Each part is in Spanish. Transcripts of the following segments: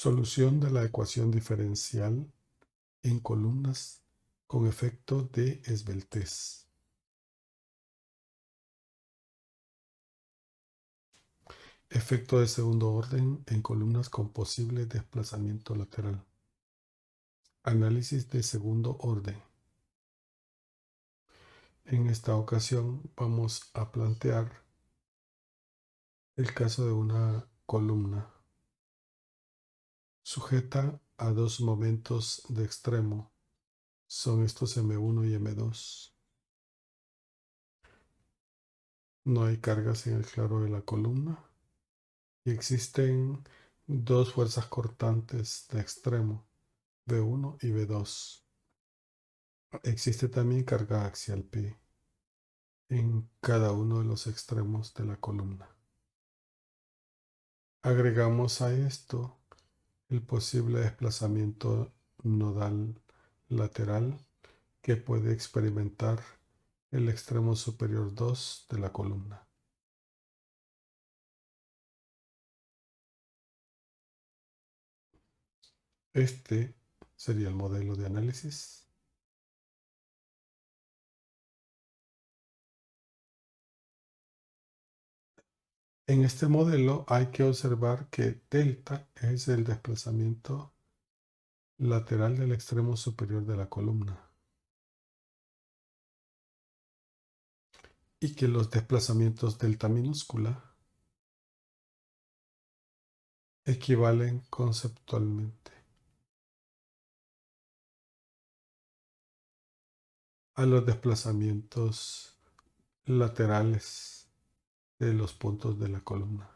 Solución de la ecuación diferencial en columnas con efecto de esbeltez. Efecto de segundo orden en columnas con posible desplazamiento lateral. Análisis de segundo orden. En esta ocasión vamos a plantear el caso de una columna sujeta a dos momentos de extremo. Son estos M1 y M2. No hay cargas en el claro de la columna y existen dos fuerzas cortantes de extremo, B1 y B2. Existe también carga axial P en cada uno de los extremos de la columna. Agregamos a esto el posible desplazamiento nodal lateral que puede experimentar el extremo superior 2 de la columna. Este sería el modelo de análisis. En este modelo hay que observar que delta es el desplazamiento lateral del extremo superior de la columna y que los desplazamientos delta minúscula equivalen conceptualmente a los desplazamientos laterales de los puntos de la columna.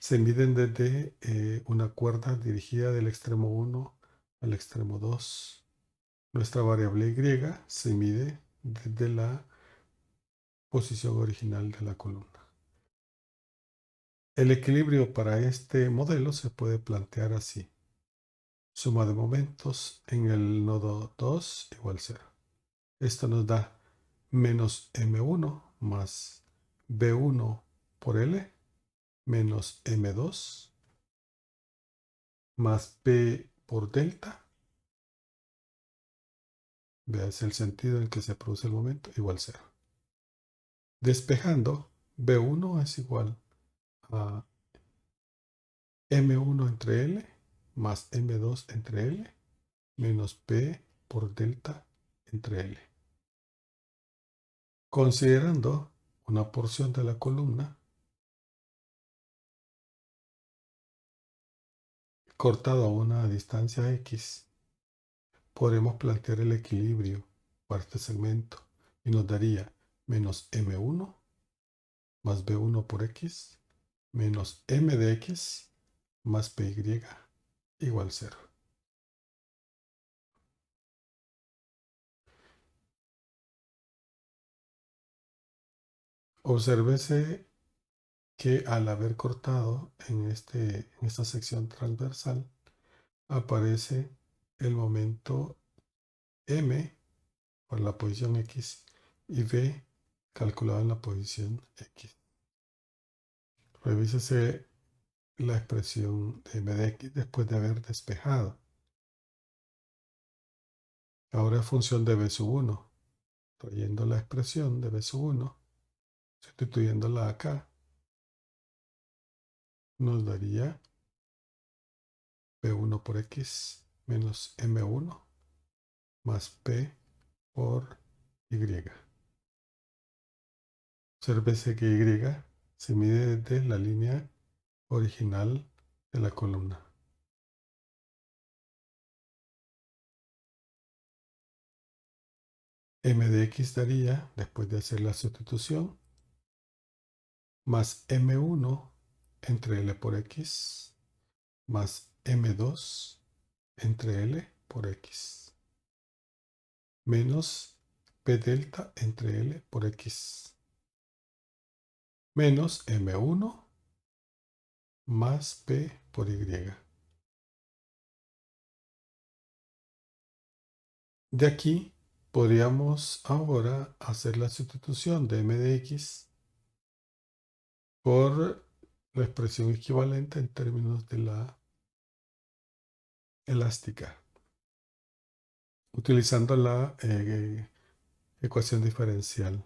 Se miden desde una cuerda dirigida del extremo 1 al extremo 2. Nuestra variable y se mide desde la posición original de la columna. El equilibrio para este modelo se puede plantear así. Suma de momentos en el nodo 2 igual 0. Esto nos da menos M1 más B1 por L menos M2 más P por delta. Veas el sentido en que se produce el momento igual 0. Despejando, B1 es igual a M1 entre L más M2 entre L menos P por delta entre L. Considerando una porción de la columna cortada a una distancia X, podremos plantear el equilibrio para este segmento y nos daría menos M1 más B1 por X menos M de X más PY igual 0. Obsérvese que al haber cortado en esta sección transversal aparece el momento M por la posición X y V calculado en la posición X. Revísese la expresión de M de X después de haber despejado. Ahora es función de B sub 1. Trayendo la expresión de B sub 1, sustituyéndola acá, nos daría P1 por X menos M1 más P por Y. Obsérvese que Y se mide desde la línea original de la columna. M de X daría, después de hacer la sustitución, más M1 entre L por X más M2 entre L por X menos P delta entre L por X menos M1 más P por Y. De aquí podríamos ahora hacer la sustitución de M de X por la expresión equivalente en términos de la elástica, utilizando la ecuación diferencial.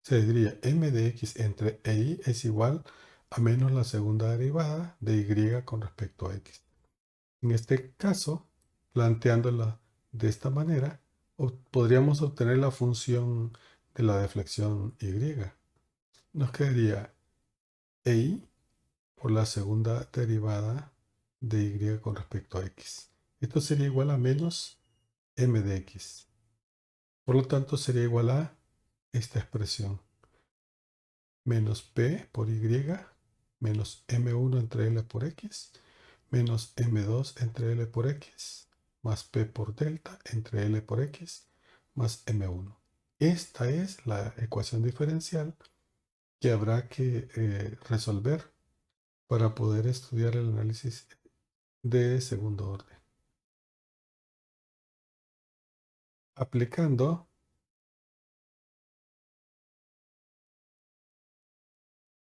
Se diría m de x entre y es igual a menos la segunda derivada de y con respecto a x. En este caso, planteándola de esta manera, podríamos obtener la función de la deflexión y. Nos quedaría y por la segunda derivada de y con respecto a x. Esto sería igual a menos m de x. Por lo tanto, sería igual a esta expresión. Menos p por y menos m1 entre l por x menos m2 entre l por x más p por delta entre l por x más m1. Esta es la ecuación diferencial que habrá que resolver para poder estudiar el análisis de segundo orden. Aplicando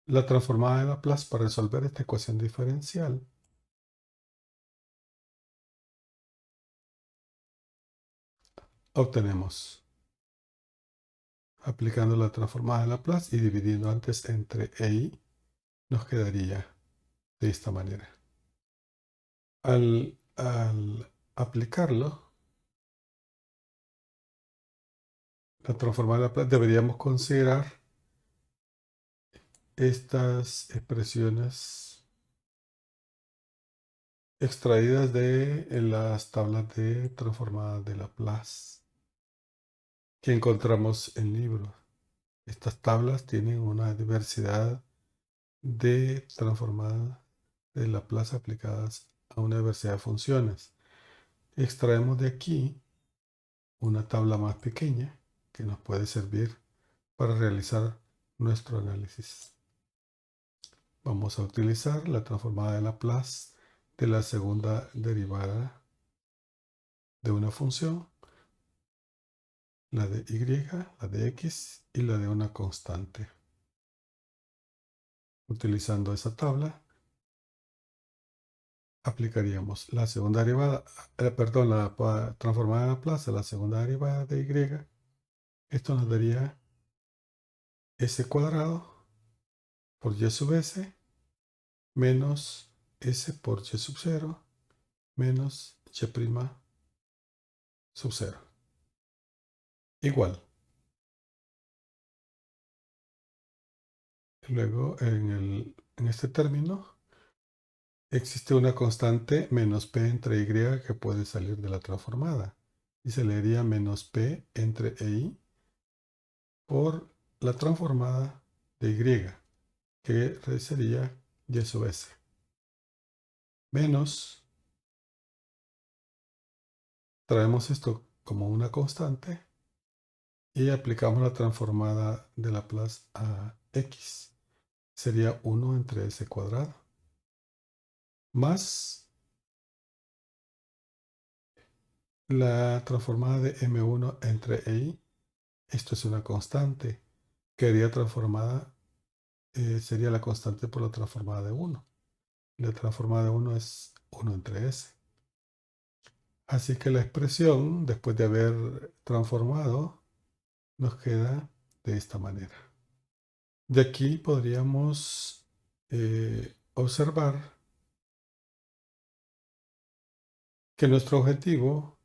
la transformada de Laplace para resolver esta ecuación diferencial, obtenemos, aplicando la transformada de Laplace y dividiendo antes entre y, nos quedaría de esta manera. Al aplicarlo, la transformada de Laplace, deberíamos considerar estas expresiones extraídas de las tablas de transformada de Laplace que encontramos en libros. Estas tablas tienen una diversidad de transformadas de Laplace aplicadas a una diversidad de funciones. Extraemos de aquí una tabla más pequeña que nos puede servir para realizar nuestro análisis. Vamos a utilizar la transformada de Laplace de la segunda derivada de una función, la de y, la de x y la de una constante. Utilizando esa tabla, aplicaríamos la segunda derivada, la transformada de Laplace de la segunda derivada de y. Esto nos daría s cuadrado por y sub s menos s por y sub 0 menos y' sub 0. Igual. Luego, en este término, existe una constante menos p entre y que puede salir de la transformada. Y se leería menos p entre i por la transformada de y, que sería y sub s. Menos, traemos esto como una constante y aplicamos la transformada de Laplace a x. Sería 1 entre s cuadrado más la transformada de m1 entre i. Esto es una constante. Quedaría transformada, sería la constante por la transformada de 1. La transformada de 1 es 1 entre s. Así que la expresión, después de haber transformado, nos queda de esta manera. De aquí podríamos observar que nuestro objetivo,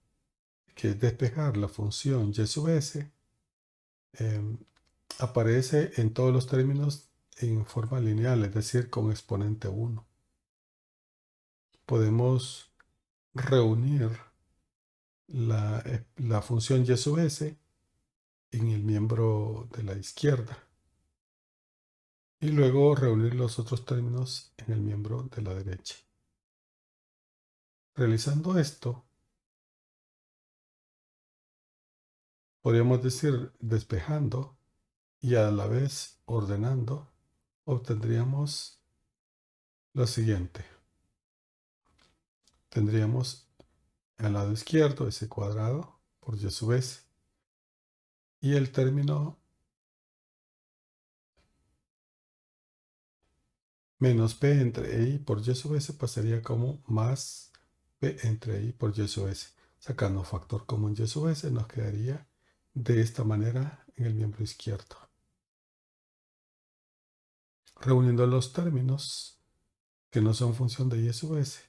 que es despejar la función y sub s, aparece en todos los términos en forma lineal, es decir, con exponente 1. Podemos reunir la función y sub s en el miembro de la izquierda y luego reunir los otros términos en el miembro de la derecha. Realizando esto, podríamos decir despejando y a la vez ordenando, obtendríamos lo siguiente. Tendríamos al lado izquierdo s cuadrado por y sub s y el término menos P entre I por Y sub S pasaría como más P entre I por Y sub S. Sacando factor común Y sub S nos quedaría de esta manera en el miembro izquierdo. Reuniendo los términos que no son función de Y sub S,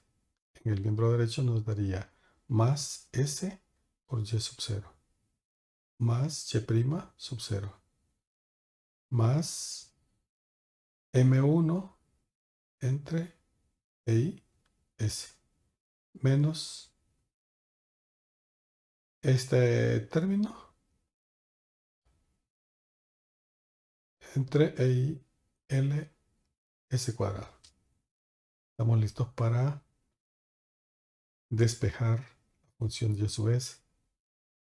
en el miembro derecho nos daría más S por Y sub 0, más Y' sub 0, más M1 entre I, S, menos este término entre I, L, S cuadrado. Estamos listos para despejar la función Y sub S.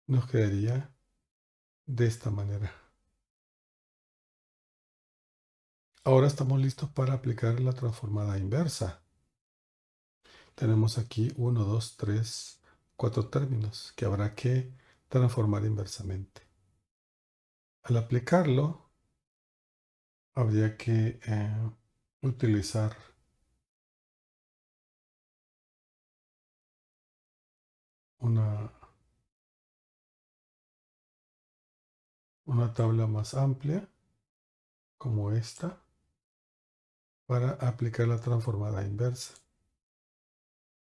Nos quedaría de esta manera. Ahora estamos listos para aplicar la transformada inversa. Tenemos aquí 1, 2, 3, 4 términos que habrá que transformar inversamente. Al aplicarlo, habría que utilizar una tabla más amplia como esta para aplicar la transformada inversa.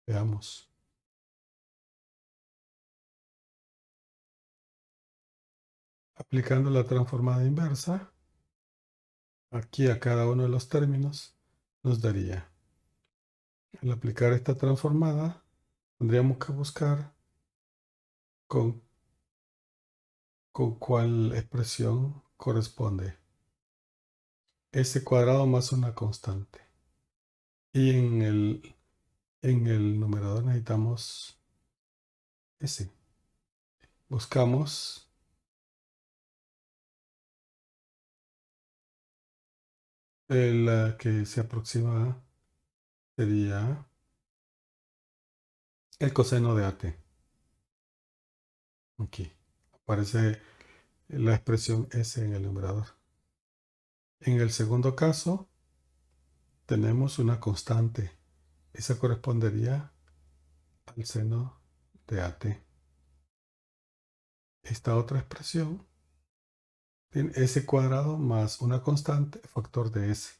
Veamos. Aplicando la transformada inversa, aquí a cada uno de los términos nos daría. Al aplicar esta transformada, tendríamos que buscar con cuál expresión corresponde S cuadrado más una constante. Y en el numerador necesitamos S. Buscamos la que se aproxima sería el coseno de AT. Aquí aparece la expresión S en el numerador. En el segundo caso tenemos una constante. Esa correspondería al seno de AT. Esta otra expresión tiene S cuadrado más una constante, factor de S.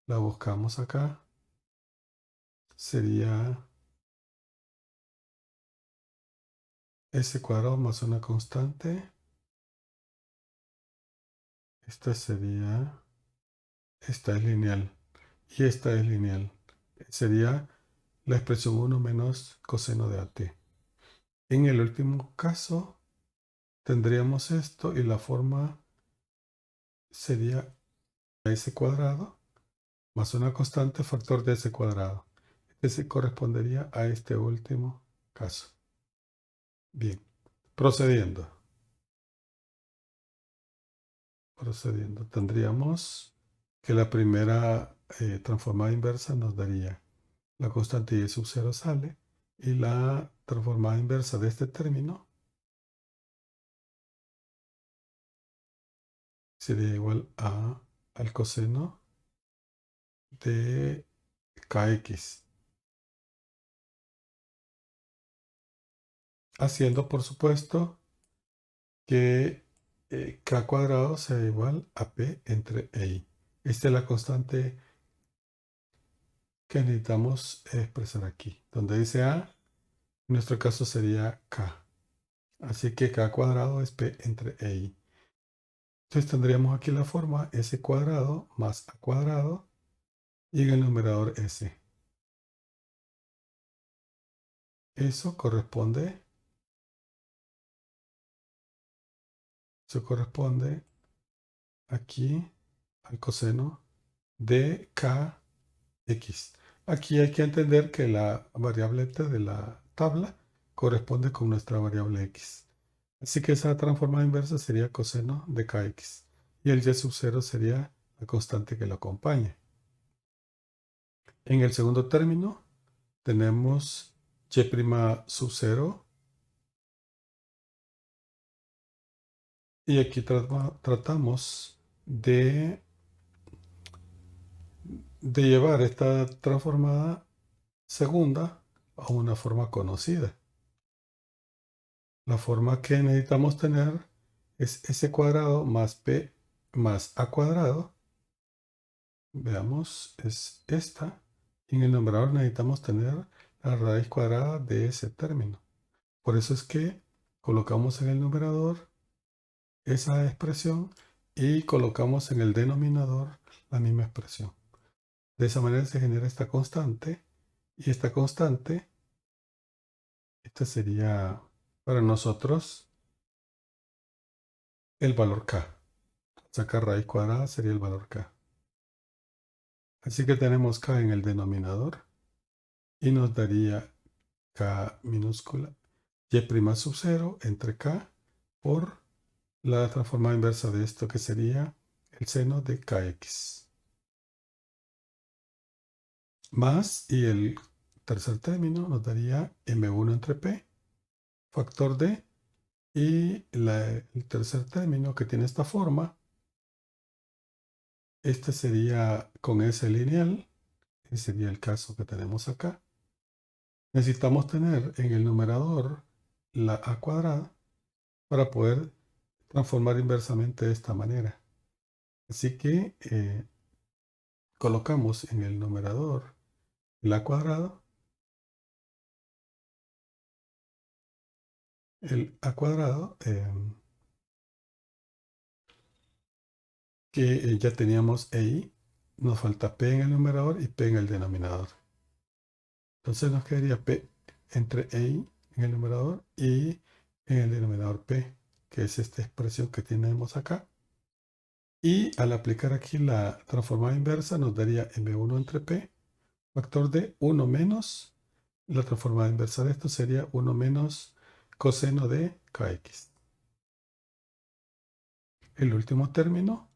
La buscamos acá. Sería S cuadrado más una constante. Esta sería, esta es lineal y esta es lineal. Sería la expresión 1 menos coseno de AT. En el último caso tendríamos esto y la forma sería S cuadrado más una constante factor de S cuadrado. Ese correspondería a este último caso. Bien, procediendo. Tendríamos que la primera transformada inversa nos daría la constante y sub 0 sale y la transformada inversa de este término sería igual al coseno de kx, haciendo por supuesto que k cuadrado sea igual a p entre i. Esta es la constante que necesitamos expresar aquí. Donde dice a, en nuestro caso sería k. Así que k cuadrado es p entre i. Entonces tendríamos aquí la forma s cuadrado más a cuadrado y en el numerador s. Eso corresponde aquí al coseno de kx. Aquí hay que entender que la variable de la tabla corresponde con nuestra variable x. Así que esa transformada inversa sería coseno de kx. Y el y sub 0 sería la constante que lo acompaña. En el segundo término tenemos y' sub 0. Y aquí tratamos de de llevar esta transformada segunda a una forma conocida. La forma que necesitamos tener es s cuadrado más p más a cuadrado. Veamos, es esta. Y en el numerador necesitamos tener la raíz cuadrada de ese término. Por eso es que colocamos en el numerador esa expresión y colocamos en el denominador la misma expresión. De esa manera se genera esta constante, y esta constante, este sería para nosotros el valor k. Sacar raíz cuadrada sería el valor k. Así que tenemos k en el denominador y nos daría k minúscula y' sub 0 entre k por la transformada inversa de esto, que sería el seno de kx. Más, y el tercer término nos daría m1 entre p, factor de, y el tercer término que tiene esta forma, este sería con S lineal, ese sería el caso que tenemos acá. Necesitamos tener en el numerador la a cuadrada para poder transformar inversamente de esta manera. Así que colocamos en el numerador el a cuadrado, que ya teníamos EI, nos falta P en el numerador y P en el denominador. Entonces nos quedaría P entre EI en el numerador y en el denominador P, que es esta expresión que tenemos acá. Y al aplicar aquí la transformada inversa nos daría M1 entre P, factor de 1 menos, la transformada inversa de esto sería 1 menos coseno de kx. El último término,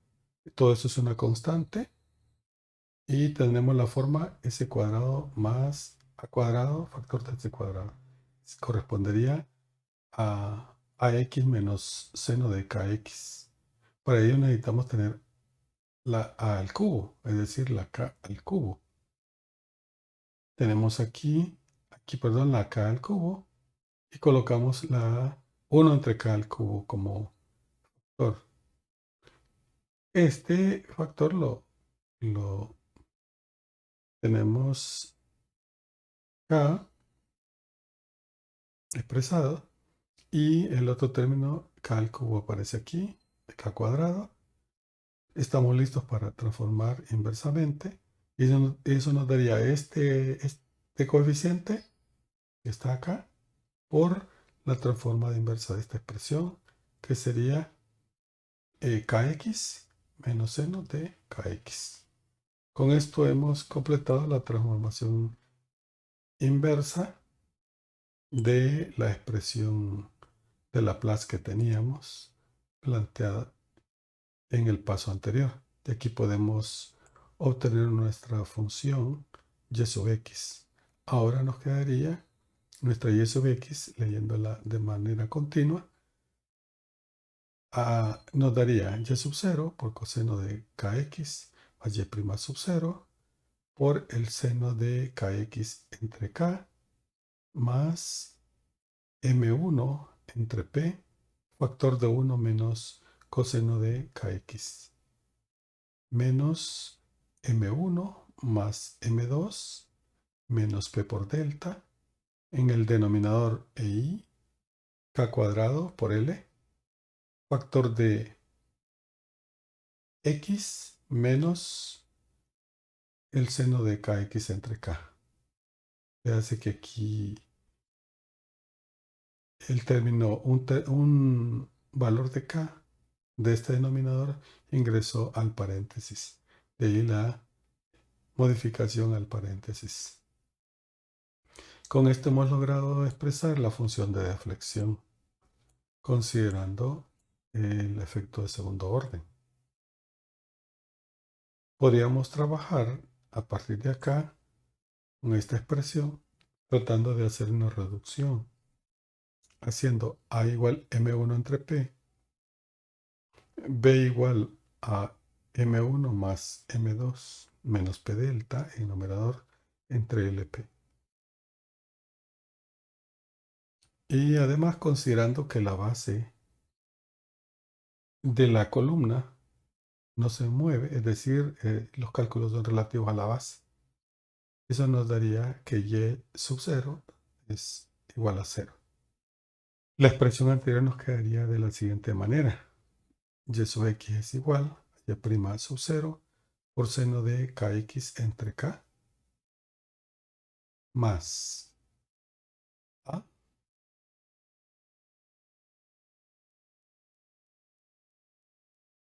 todo eso es una constante, y tenemos la forma s cuadrado más a cuadrado, factor de s cuadrado. Correspondería a ax menos seno de kx. Para ello necesitamos tener la a al cubo, es decir, la k al cubo. Tenemos perdón, la k al cubo, y colocamos la 1 entre k al cubo como factor. Este factor lo tenemos k expresado, y el otro término k al cubo aparece aquí, k cuadrado. Estamos listos para transformar inversamente, y eso nos daría este coeficiente que está acá por la transformada inversa de esta expresión, que sería kx menos seno de kx. Con esto hemos completado la transformación inversa de la expresión de Laplace que teníamos planteada en el paso anterior. De aquí podemos obtener nuestra función y sub x. Ahora nos quedaría nuestra y sub x, leyéndola de manera continua, nos daría y sub 0 por coseno de kx más y' sub 0 por el seno de kx entre k más m1 entre p, factor de 1 menos coseno de kx, menos m1 más m2 menos p por delta, en el denominador EI, k cuadrado por L, factor de x menos el seno de kx entre k. Hace que aquí el término, un valor de k de este denominador ingresó al paréntesis. De ahí la modificación al paréntesis. Con esto hemos logrado expresar la función de deflexión, considerando el efecto de segundo orden. Podríamos trabajar a partir de acá con esta expresión, tratando de hacer una reducción, haciendo a igual m1 entre p, b igual a m1 más m2, menos P delta en numerador entre LP. Y además considerando que la base de la columna no se mueve, es decir, los cálculos son relativos a la base. Eso nos daría que y sub 0 es igual a 0. La expresión anterior nos quedaría de la siguiente manera. Y sub x es igual a y' sub 0 por seno de kx entre k más a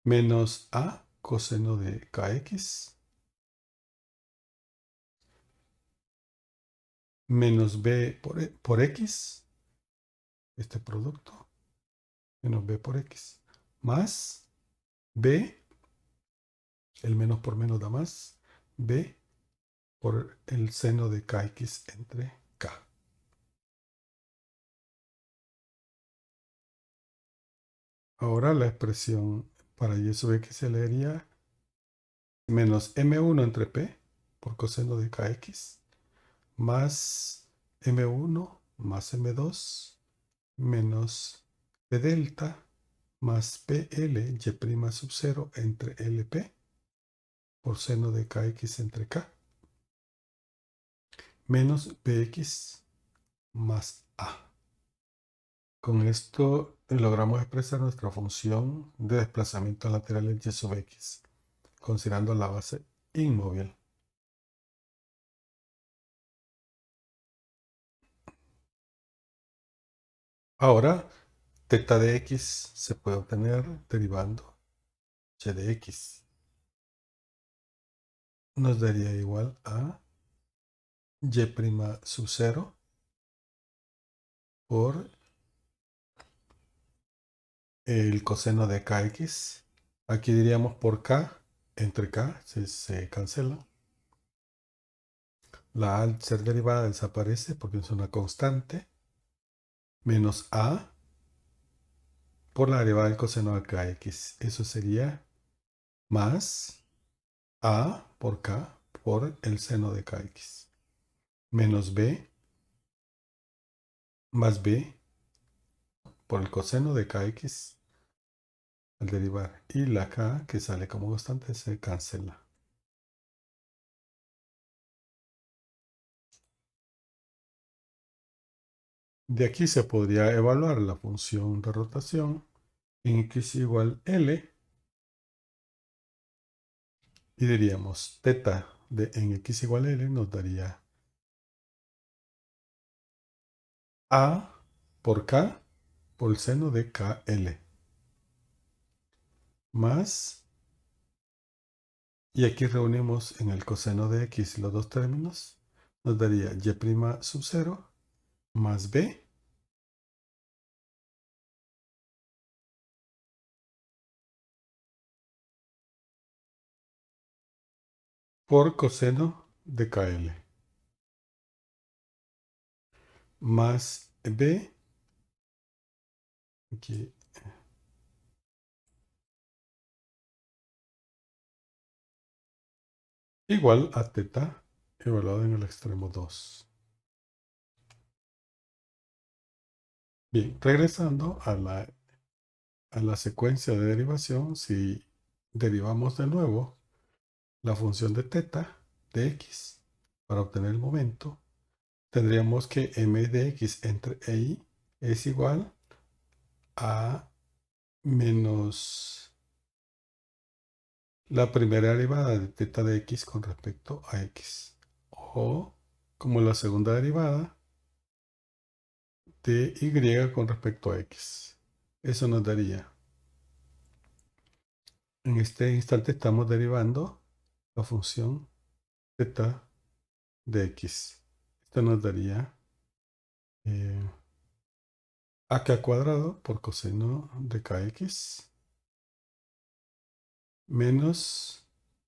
menos a coseno de kx menos b por x, este producto, menos b por x, más b, el menos por menos da más, b por el seno de kx entre k. Ahora la expresión para y sub x se leería menos m1 entre p por coseno de kx más m1 más m2 menos p delta más pl y' sub 0 entre lp por seno de kx entre k menos bx más a. Con esto logramos expresar nuestra función de desplazamiento lateral en y sub x, considerando la base inmóvil. Ahora, teta de x se puede obtener derivando y de x. Nos daría igual a y' sub 0 por el coseno de kx. Aquí diríamos por k, entre k se cancela. La a al ser derivada desaparece porque es una constante. Menos a por la derivada del coseno de kx. Eso sería más a por k por el seno de kx. Menos b más b por el coseno de kx al derivar. Y la k que sale como constante se cancela. De aquí se podría evaluar la función de rotación en x igual L y diríamos teta en x igual L nos daría A por K por el seno de KL más, y aquí reunimos en el coseno de x los dos términos, nos daría y' sub 0 más b por coseno de KL más b aquí, igual a teta evaluado en el extremo 2. Bien, regresando a la secuencia de derivación, si derivamos de nuevo la función de teta de x para obtener el momento, tendríamos que m de x entre y es igual a menos la primera derivada de teta de x con respecto a x, o como la segunda derivada de y con respecto a x. Eso nos daría, en este instante estamos derivando la función teta de x. Esto nos daría ak cuadrado por coseno de kx menos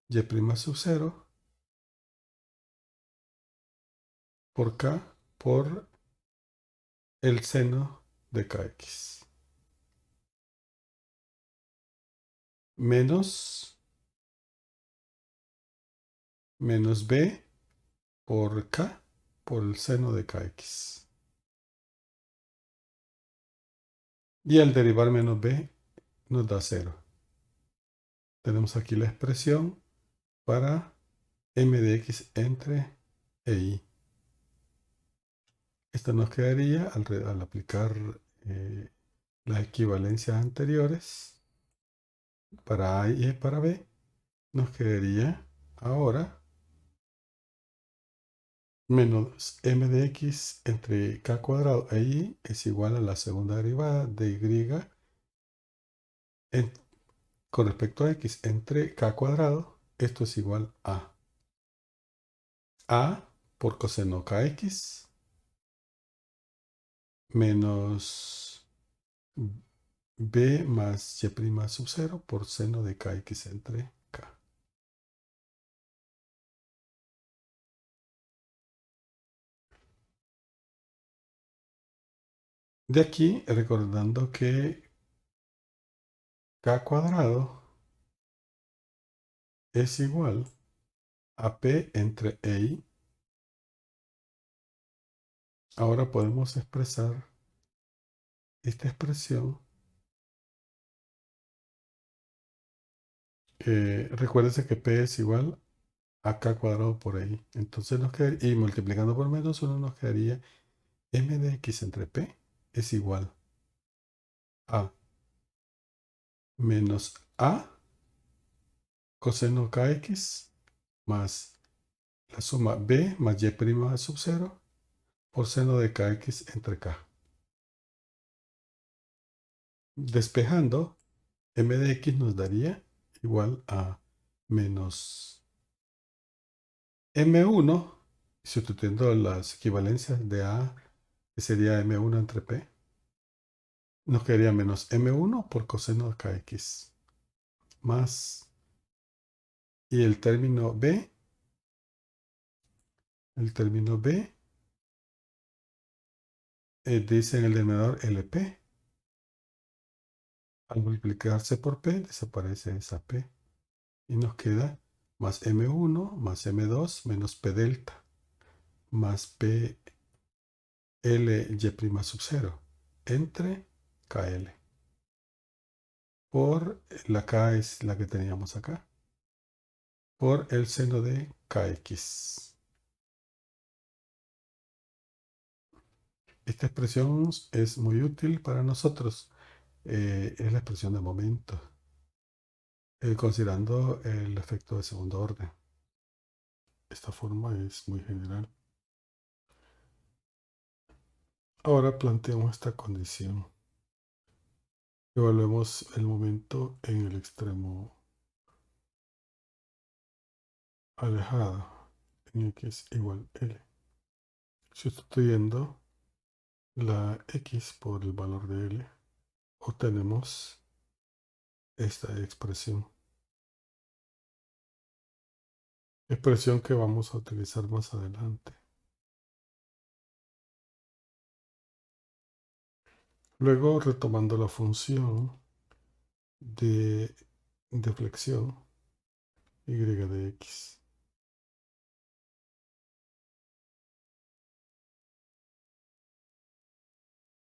y' sub 0 por k por el seno de kx menos menos b por k por el seno de kx. Y al derivar menos b nos da 0. Tenemos aquí la expresión para m de x entre e y. Esto nos quedaría al aplicar las equivalencias anteriores para a y para b, nos quedaría ahora menos m de x entre k cuadrado e y es igual a la segunda derivada de y en- con respecto a x entre k cuadrado. Esto es igual a por coseno kx menos b más y' sub 0 por seno de kx entre k. De aquí, recordando que k cuadrado es igual a p entre e y, ahora podemos expresar esta expresión. Recuérdense que p es igual a k cuadrado por e y. Entonces nos quedaría, y multiplicando por menos 1 nos quedaría m de x entre p es igual a menos a coseno kx más la suma b más y' sub 0 por seno de kx entre k. Despejando, m de x nos daría igual a menos m1, sustituyendo las equivalencias de a, que sería m1 entre p, nos quedaría menos m1 por coseno de kx, más, y el término b, dice en el denominador lp, al multiplicarse por p, desaparece esa p, y nos queda más m1 más m2 menos p delta, más p L y' sub 0 entre KL. Por la K es la que teníamos acá. Por el seno de KX. Esta expresión es muy útil para nosotros. Es la expresión de momento. Considerando el efecto de segundo orden. Esta forma es muy general. Ahora planteamos esta condición. Evaluemos el momento en el extremo alejado, en x igual L. Sustituyendo la x por el valor de L, obtenemos esta expresión que vamos a utilizar más adelante. Luego, retomando la función de deflexión y de x.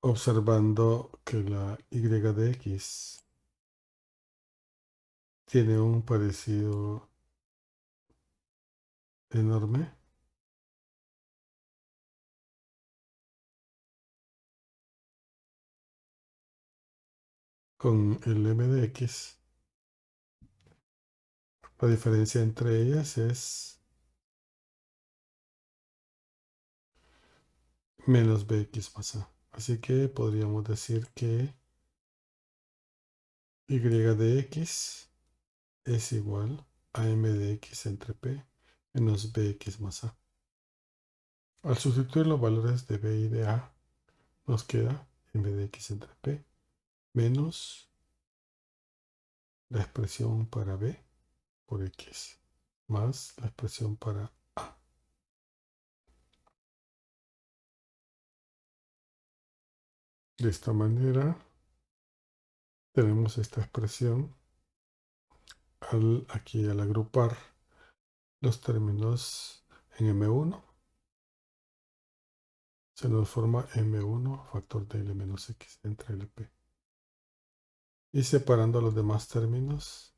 Observando que la y de x tiene un parecido enorme con el m de x. La diferencia entre ellas es menos bx más a. Así que podríamos decir que y de x es igual a m de x entre p menos bx más a. Al sustituir los valores de b y de a, nos queda m de x entre p menos la expresión para b por x más la expresión para a. De esta manera tenemos esta expresión aquí al agrupar los términos en M1. Se nos forma M1 factor de L menos X entre LP. Y separando los demás términos,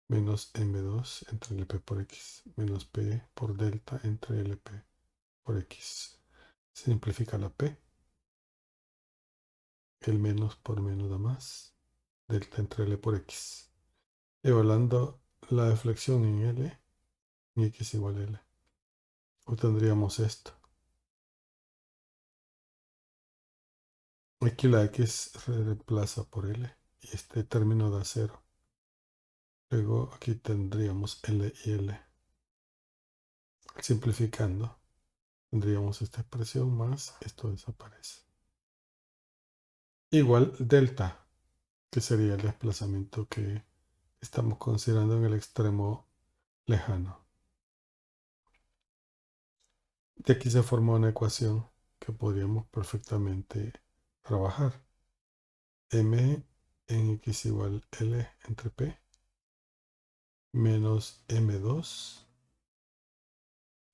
menos M2 entre LP por X, menos P por delta entre LP por X. Simplifica la P. El menos por menos da más. Delta entre L por X. Evaluando la deflexión en L, en X igual a L. Obtendríamos esto. Aquí la X se reemplaza por L y este término da 0. Luego aquí tendríamos L y L. Simplificando, tendríamos esta expresión más esto desaparece. Igual delta, que sería el desplazamiento que estamos considerando en el extremo lejano. De aquí se forma una ecuación que podríamos perfectamente trabajar. M en X igual L entre P menos M2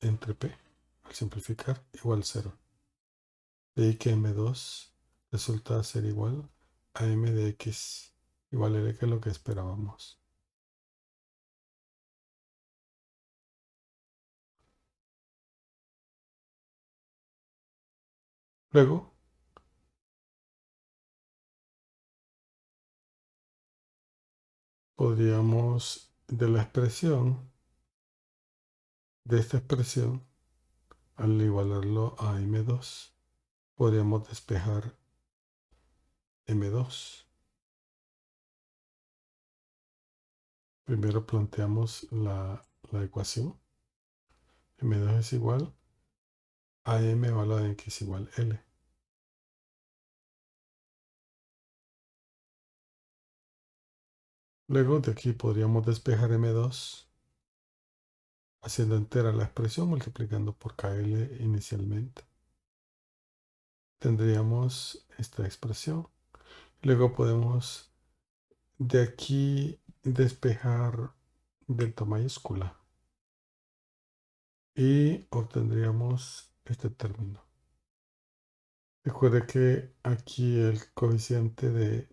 entre P, al simplificar, igual 0. De ahí que M2 resulta ser igual a M de X igual a L, que es lo que esperábamos. Luego, podríamos de esta expresión, al igualarlo a M2, podríamos despejar M2. Primero planteamos la ecuación. M2 es igual a M evaluado en X igual L. Luego de aquí podríamos despejar M2 haciendo entera la expresión multiplicando por KL inicialmente. Tendríamos esta expresión. Luego podemos de aquí despejar delta mayúscula y obtendríamos este término. Recuerde que aquí el coeficiente de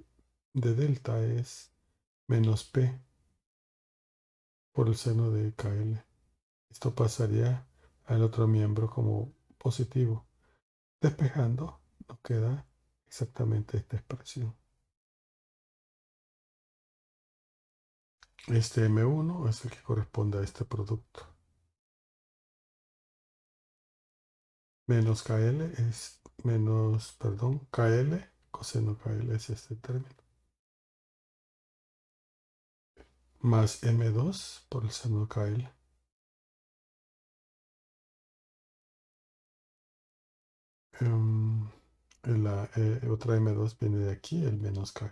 delta es menos P por el seno de KL. Esto pasaría al otro miembro como positivo. Despejando nos queda exactamente esta expresión. Este M1 es el que corresponde a este producto. Menos KL es KL, coseno KL es este término. Más M2 por el seno de KL. La otra M2 viene de aquí, el menos KL.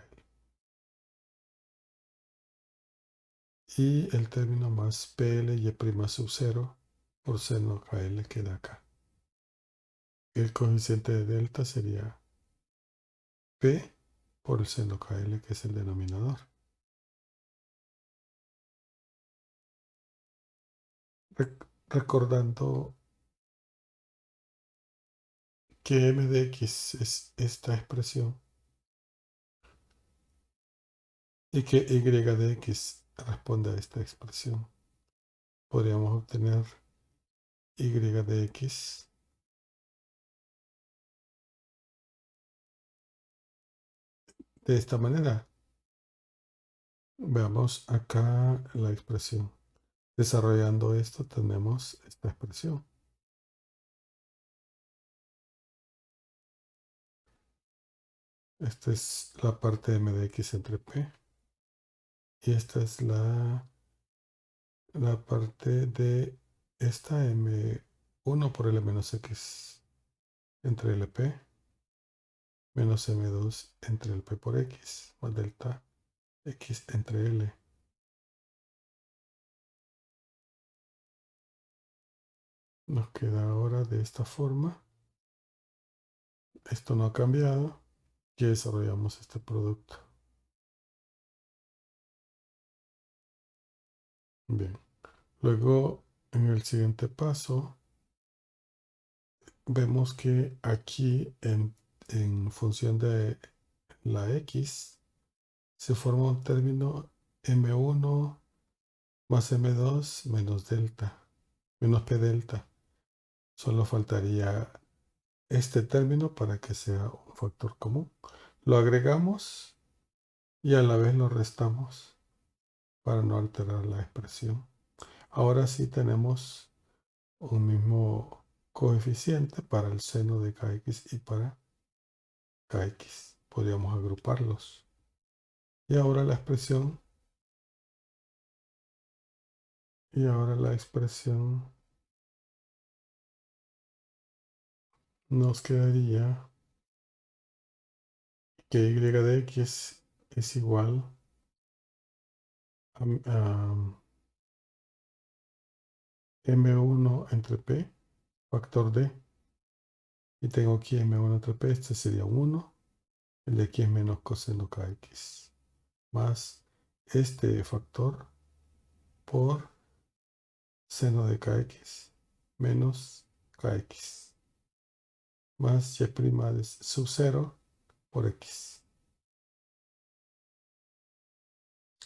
Y el término más PL y' sub 0 por seno KL queda acá. El coeficiente de delta sería P por el seno KL, que es el denominador. Recordando que m de x es esta expresión y que y de x responde a esta expresión, podríamos obtener y de x de esta manera. Veamos acá la expresión. Desarrollando esto tenemos esta expresión. Esta es la parte de m de x entre p. Y esta es la parte de esta M1 por L menos X entre LP menos M2 entre el P por X más delta X entre L. Nos queda ahora de esta forma. Esto no ha cambiado. Ya desarrollamos este producto. Bien. Luego En el siguiente paso, vemos que aquí en función de la x se forma un término m1 más m2 menos delta, menos p delta. Solo faltaría este término para que sea un factor común. Lo agregamos y a la vez lo restamos para no alterar la expresión. Ahora sí tenemos un mismo coeficiente para el seno de kx y para kx. Podríamos agruparlos. Y ahora la expresión, nos quedaría que y de x es igual a m1 entre p, factor d. Y tengo aquí m1 entre p, este sería un 1. El de aquí es menos coseno kx. Más este factor por seno de kx menos kx. Más y' de sub 0 por x.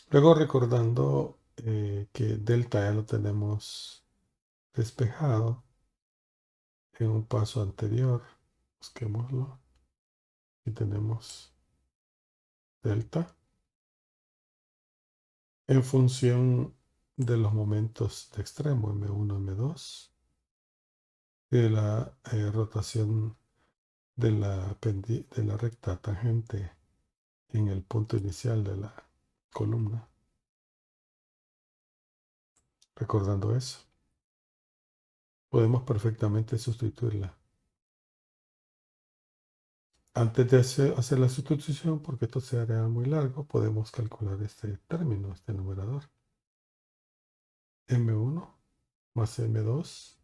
Luego recordando que delta ya lo tenemos despejado en un paso anterior, busquémoslo. Y tenemos delta en función de los momentos de extremo, m1, m2, y de la rotación de la recta tangente en el punto inicial de la columna. Recordando eso, podemos perfectamente sustituirla. Antes de hacer la sustitución, porque esto sería muy largo, podemos calcular este término, este numerador. M1 más M2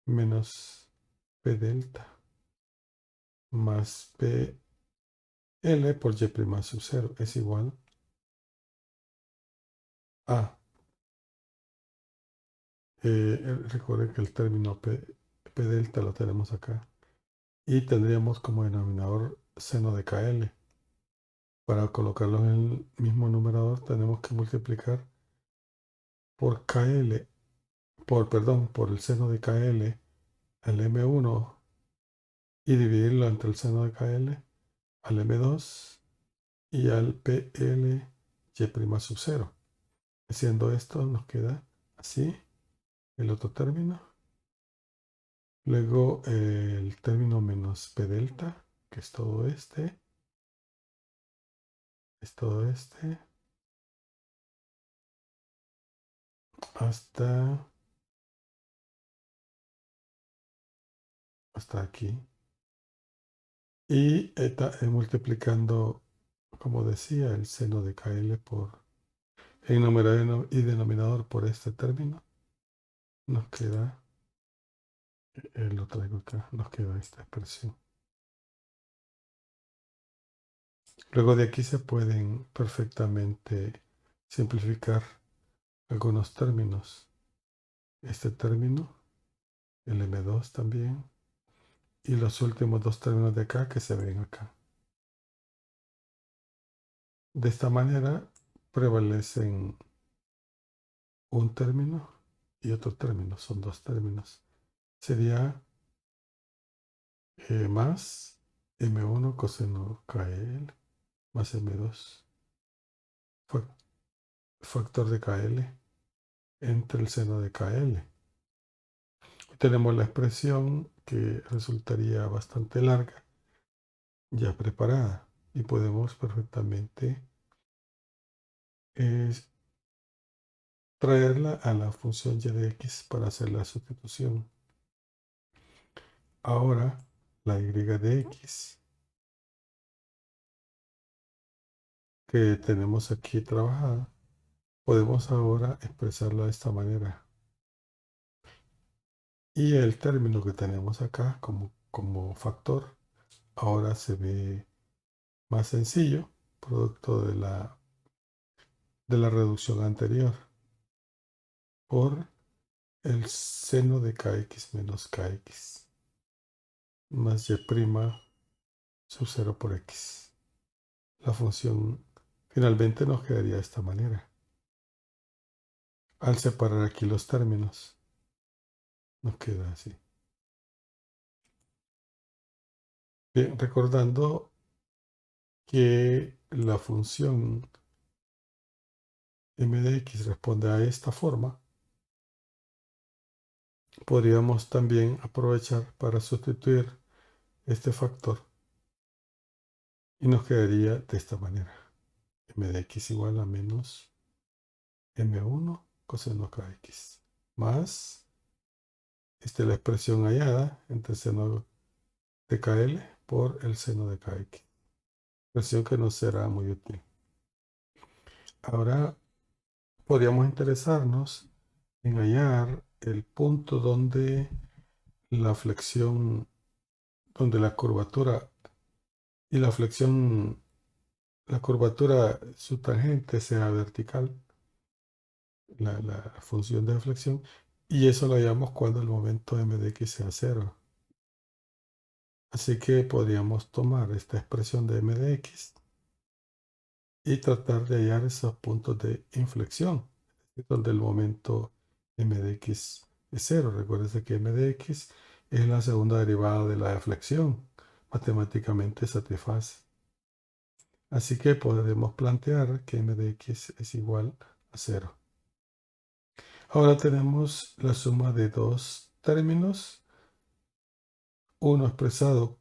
menos P delta más PL por Y' sub 0 es igual a, recuerden que el término P delta lo tenemos acá, y tendríamos como denominador seno de KL. Para colocarlo en el mismo numerador tenemos que multiplicar por KL, por el seno de KL al M1 y dividirlo entre el seno de KL al M2 y al PL Y' sub 0. Haciendo esto nos queda así el otro término. Luego el término menos P delta, que es todo este. Hasta aquí. Y multiplicando, como decía, el seno de KL por el numerador y denominador por este término, nos queda, lo traigo acá, nos queda esta expresión. Luego de aquí se pueden perfectamente simplificar algunos términos. Este término, el M2 también, y los últimos dos términos de acá que se ven acá. De esta manera prevalecen un término y otro término, son dos términos. Sería más M1 coseno KL más M2 factor de KL entre el seno de KL. Tenemos la expresión que resultaría bastante larga ya preparada y podemos perfectamente traerla a la función y de x para hacer la sustitución. Ahora la y de x que tenemos aquí trabajada, podemos ahora expresarla de esta manera. Y el término que tenemos acá como factor ahora se ve más sencillo, producto de la reducción anterior, por el seno de kx menos kx más y' sub 0 por x. La función finalmente nos quedaría de esta manera. Al separar aquí los términos, nos queda así. Bien, recordando que la función m de x responde a esta forma, podríamos también aprovechar para sustituir este factor y nos quedaría de esta manera. M de x igual a menos m1 coseno kx más la expresión hallada entre el seno de kl por el seno de kx. Expresión que nos será muy útil. Ahora podríamos interesarnos en hallar el punto donde la flexión, donde la curvatura y la flexión, la curvatura subtangente sea vertical, la función de flexión, y eso lo hallamos cuando el momento m de x sea 0. Así que podríamos tomar esta expresión de m de x y tratar de hallar esos puntos de inflexión, donde el momento m de x es 0. Recuérdense que m de x es la segunda derivada de la deflexión. Matemáticamente satisface. Así que podemos plantear que m de x es igual a 0. Ahora tenemos la suma de dos términos, uno expresado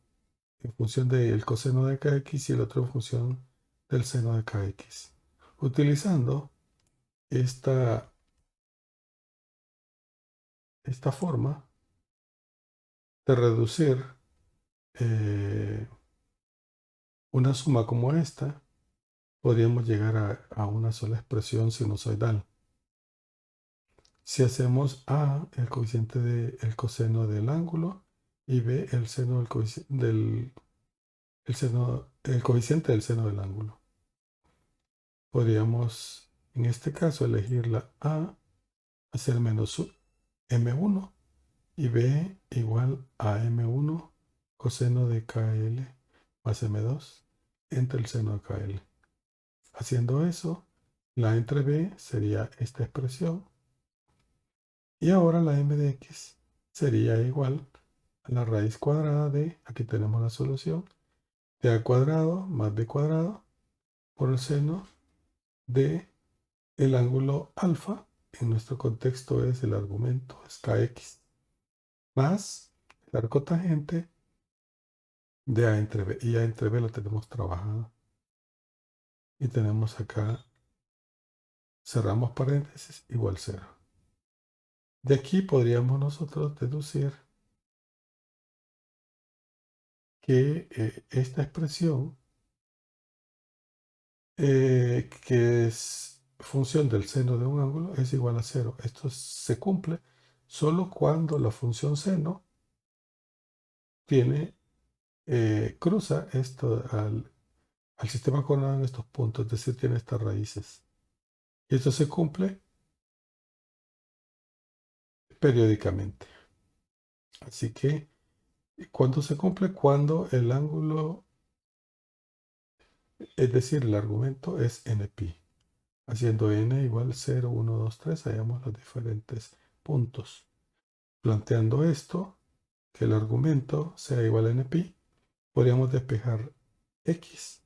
en función del coseno de kx y el otro en función del seno de kx. Utilizando esta forma de reducir una suma como esta, podríamos llegar a una sola expresión sinusoidal. Si hacemos A el coeficiente del coseno del ángulo y B el seno del el coeficiente del seno del ángulo, podríamos en este caso elegir la A, hacer menos M1 y B igual a M1 coseno de KL más M2 entre el seno de KL. Haciendo eso, la entre B sería esta expresión y ahora la m de x sería igual a la raíz cuadrada de, aquí tenemos la solución, de a cuadrado más b cuadrado por el seno de el ángulo alfa, en nuestro contexto es el argumento, es kx, más el arco tangente de a entre b, y a entre b lo tenemos trabajado. Y tenemos acá, cerramos paréntesis, igual 0. De aquí podríamos nosotros deducir que esta expresión, que es función del seno de un ángulo, es igual a 0. Esto se cumple solo cuando la función seno cruza esto al sistema coordenado en estos puntos, es decir, tiene estas raíces. Y esto se cumple periódicamente. Así que, ¿cuándo se cumple? Cuando el ángulo, es decir, el argumento es nπ. Haciendo n igual 0, 1, 2, 3, hallamos los diferentes puntos. Planteando esto, que el argumento sea igual a nπ, podríamos despejar x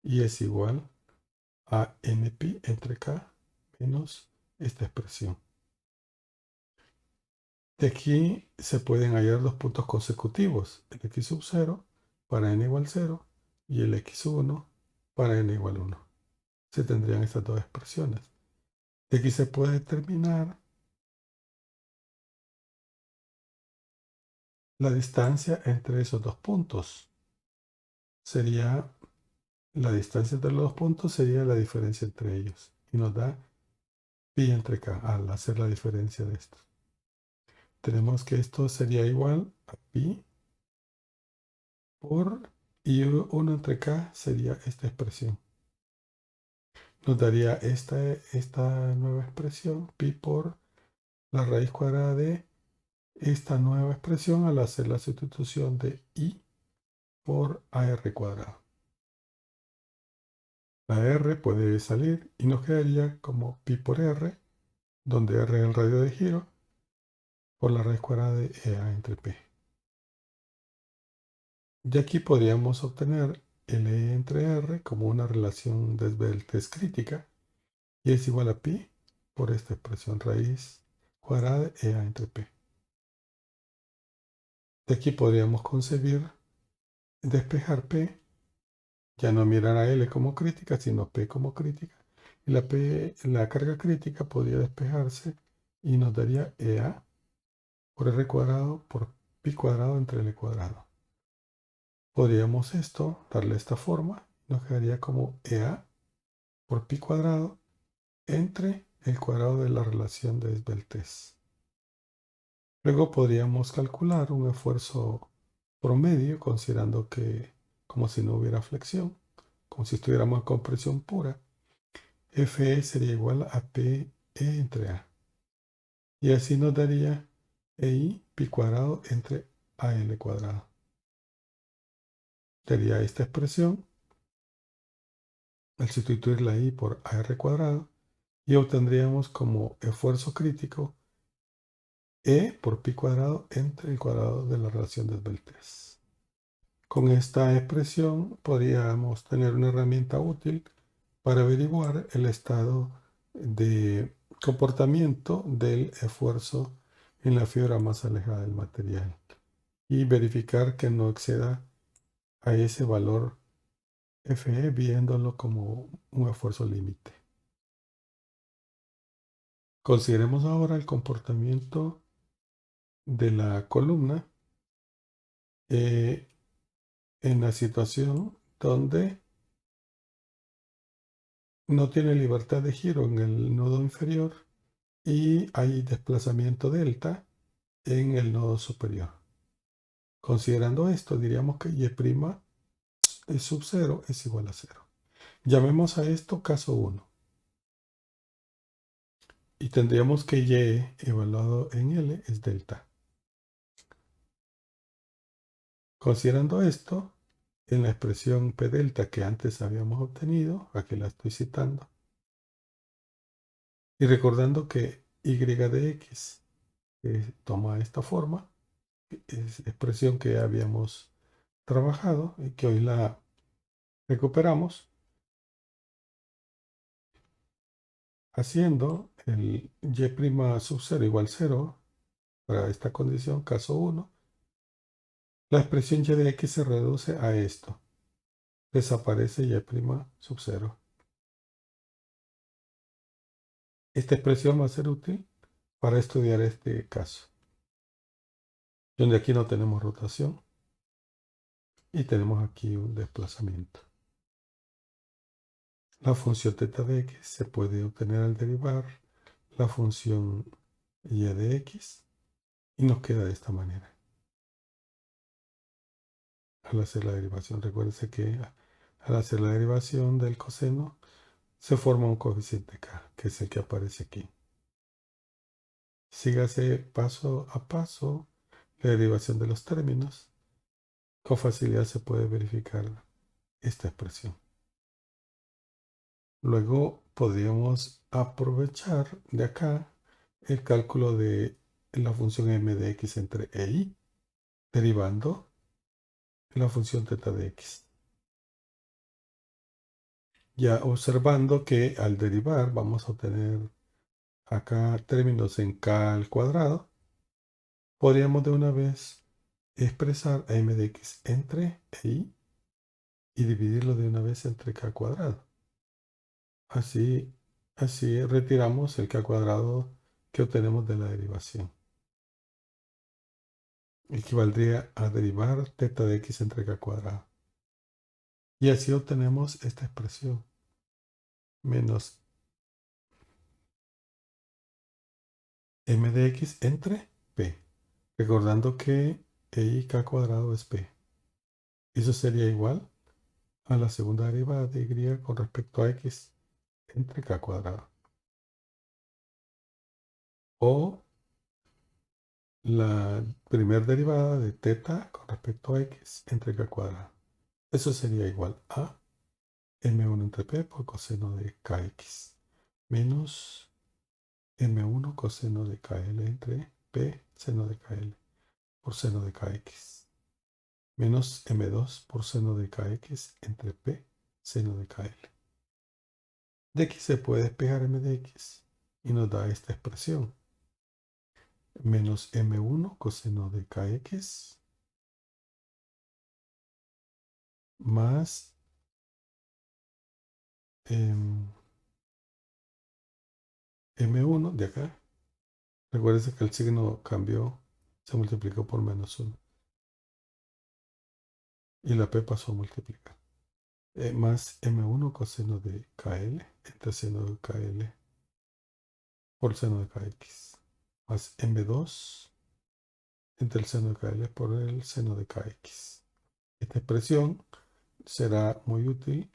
y es igual a nπ entre k menos esta expresión. De aquí se pueden hallar dos puntos consecutivos, el x sub 0 para n igual 0 y el x sub 1 para n igual 1. Se tendrían estas dos expresiones. De aquí se puede determinar la distancia entre esos dos puntos. Sería la distancia entre los dos puntos, sería la diferencia entre ellos. Y nos da pi entre k al hacer la diferencia de estos. Tenemos que esto sería igual a pi por, y 1 entre k sería esta expresión. Nos daría esta nueva expresión, pi por la raíz cuadrada de esta nueva expresión al hacer la sustitución de I por AR cuadrado. La R puede salir y nos quedaría como pi por R, donde R es el radio de giro, por la raíz cuadrada de EA entre P. Y aquí podríamos obtener L entre R como una relación de esbeltez crítica y es igual a pi por esta expresión raíz cuadrada de EA entre P. De aquí podríamos concebir despejar P, ya no mirar a L como crítica, sino P como crítica. Y la carga crítica podría despejarse y nos daría EA por R cuadrado por pi cuadrado entre L cuadrado. Podríamos darle esta forma, nos quedaría como EA por pi cuadrado entre el cuadrado de la relación de esbeltez. Luego podríamos calcular un esfuerzo promedio, considerando que como si no hubiera flexión, como si estuviéramos en compresión pura, Fe sería igual a PE entre A. Y así nos daría EI pi cuadrado entre AL cuadrado. Daría esta expresión al sustituir la I por AR cuadrado y obtendríamos como esfuerzo crítico E por pi cuadrado entre el cuadrado de la relación de esbeltez. Con esta expresión podríamos tener una herramienta útil para averiguar el estado de comportamiento del esfuerzo en la fibra más alejada del material y verificar que no exceda a ese valor Fe viéndolo como un esfuerzo límite. Consideremos ahora el comportamiento de la columna en la situación donde no tiene libertad de giro en el nodo inferior y hay desplazamiento delta en el nodo superior. Considerando esto, diríamos que y' sub 0 es igual a 0. Llamemos a esto caso 1. Y tendríamos que y evaluado en L es delta. Considerando esto, en la expresión P delta que antes habíamos obtenido, aquí la estoy citando, y recordando que y de x toma esta forma, es expresión que habíamos trabajado y que hoy la recuperamos, haciendo el y' sub 0 igual 0 para esta condición, caso 1, la expresión y de x se reduce a esto. Desaparece y' sub 0. Esta expresión va a ser útil para estudiar este caso, donde aquí no tenemos rotación y tenemos aquí un desplazamiento. La función θ de x se puede obtener al derivar la función y de x y nos queda de esta manera. Al hacer la derivación, recuérdense que al hacer la derivación del coseno se forma un coeficiente k, que es el que aparece aquí. Sígase paso a paso la derivación de los términos. Con facilidad se puede verificar esta expresión. Luego podríamos aprovechar de acá el cálculo de la función m de x entre e y, derivando la función θ de x. Ya observando que al derivar vamos a obtener acá términos en k al cuadrado, podríamos de una vez expresar a m de x entre e y dividirlo de una vez entre k cuadrado. Así retiramos el k cuadrado que obtenemos de la derivación. Equivaldría a derivar θ de x entre k cuadrado. Y así obtenemos esta expresión. Menos m de x entre p. Recordando que e y k cuadrado es p. Eso sería igual a la segunda derivada de y con respecto a x entre k cuadrado. O la primera derivada de teta con respecto a x entre k cuadrado. Eso sería igual a m1 entre p por coseno de kx menos m1 coseno de kl entre p seno de kl por seno de kx menos m2 por seno de kx entre p seno de kl. De aquí se puede despejar m de x y nos da esta expresión. Menos m1 coseno de kx más m1 de acá. Recuerden que el signo cambió, se multiplicó por -1 y la p pasó a multiplicar. Más m1 coseno de kl entre seno de kl por seno de kx más m2 entre el seno de kl por el seno de kx. Esta expresión será muy útil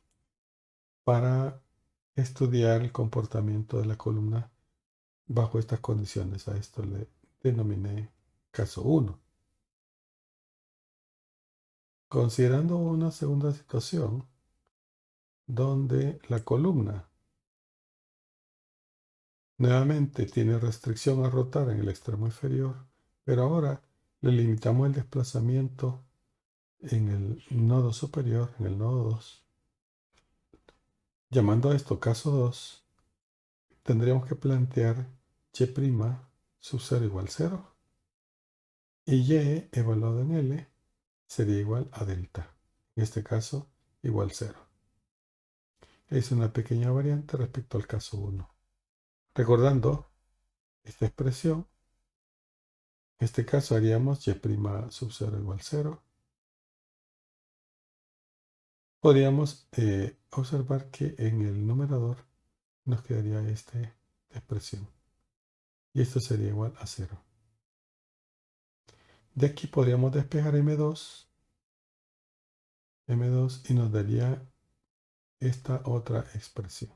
para estudiar el comportamiento de la columna bajo estas condiciones. A esto le denominé caso 1. Considerando una segunda situación donde la columna nuevamente tiene restricción a rotar en el extremo inferior, pero ahora le limitamos el desplazamiento en el nodo superior, en el nodo 2. Llamando a esto caso 2, tendríamos que plantear y' sub 0 igual 0 y y evaluado en L sería igual a delta. En este caso, igual 0. Es una pequeña variante respecto al caso 1. Recordando esta expresión, en este caso haríamos y' sub 0 igual 0. Podríamos observar que en el numerador nos quedaría esta expresión. Y esto sería igual a 0. De aquí podríamos despejar m2 y nos daría esta otra expresión.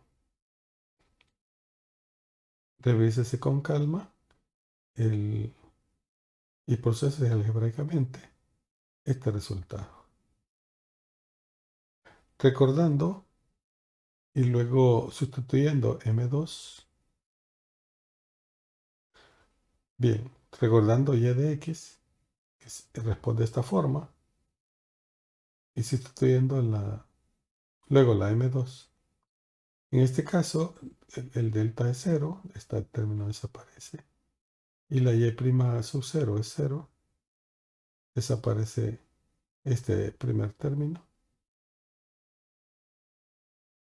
Revísese con calma y procese algebraicamente este resultado. Recordando y luego sustituyendo m2. Bien, recordando y de x, que responde de esta forma, y sustituyendo luego la m2. En este caso, el delta es 0, este término desaparece, y la y' sub 0 es 0, desaparece este primer término.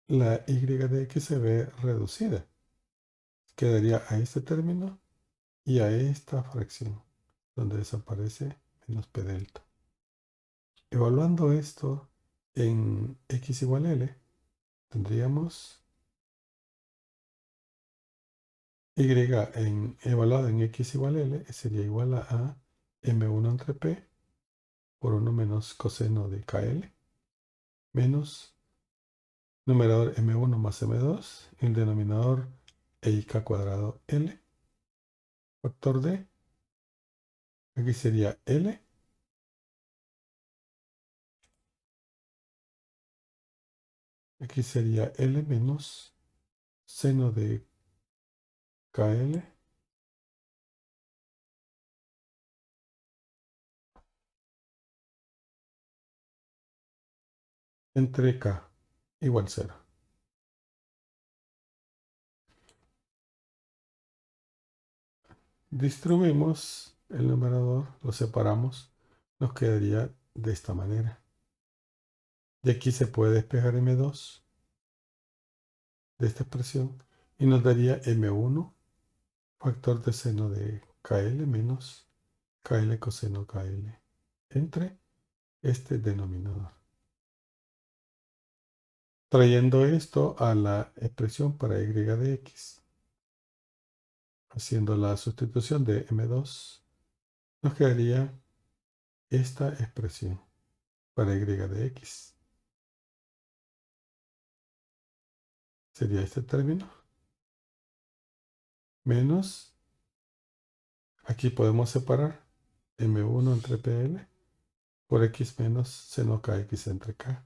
La y de x se ve reducida, quedaría a este término y a esta fracción, donde desaparece menos p delta. Evaluando esto en x igual a L, tendríamos y evaluado en x igual a L sería igual a m1 entre p por 1 menos coseno de kl menos numerador m1 más m2 y el denominador eik cuadrado L factor d. Aquí sería L. Aquí sería L menos seno de KL entre K igual 0. Distribuimos el numerador, lo separamos, nos quedaría de esta manera. De aquí se puede despejar m2 de esta expresión y nos daría m1 factor de seno de KL menos KL coseno KL entre este denominador. Trayendo esto a la expresión para y de x, haciendo la sustitución de m2, nos quedaría esta expresión para y de x. Sería este término menos Aquí podemos separar M1 entre PL por X menos seno KX entre K.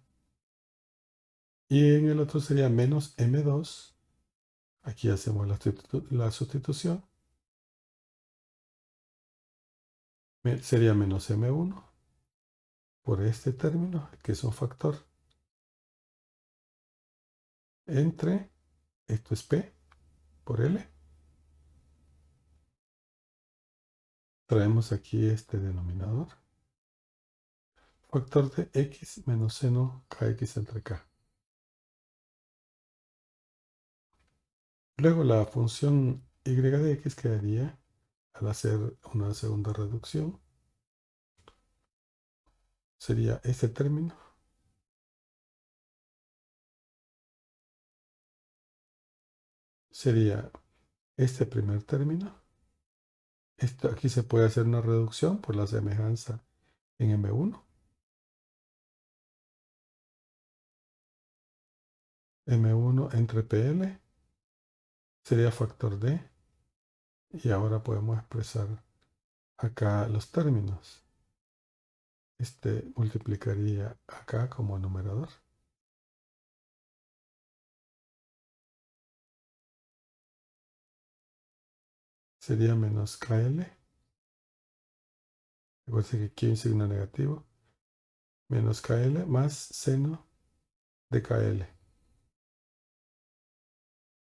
Y en el otro sería menos M2. Aquí hacemos la sustitución. Sería menos M1 por este término, que es un factor, entre, esto es P por L. Traemos aquí este denominador. Factor de X menos seno KX entre K. Luego la función y de x quedaría, al hacer una segunda reducción, sería este término. Sería este primer término. Esto, aquí se puede hacer una reducción por la semejanza en M1. M1 entre PL sería factor D. Y ahora podemos expresar acá los términos. Este multiplicaría acá como numerador. Sería menos KL. Recuerden que aquí hay un signo negativo. Menos KL más seno de KL.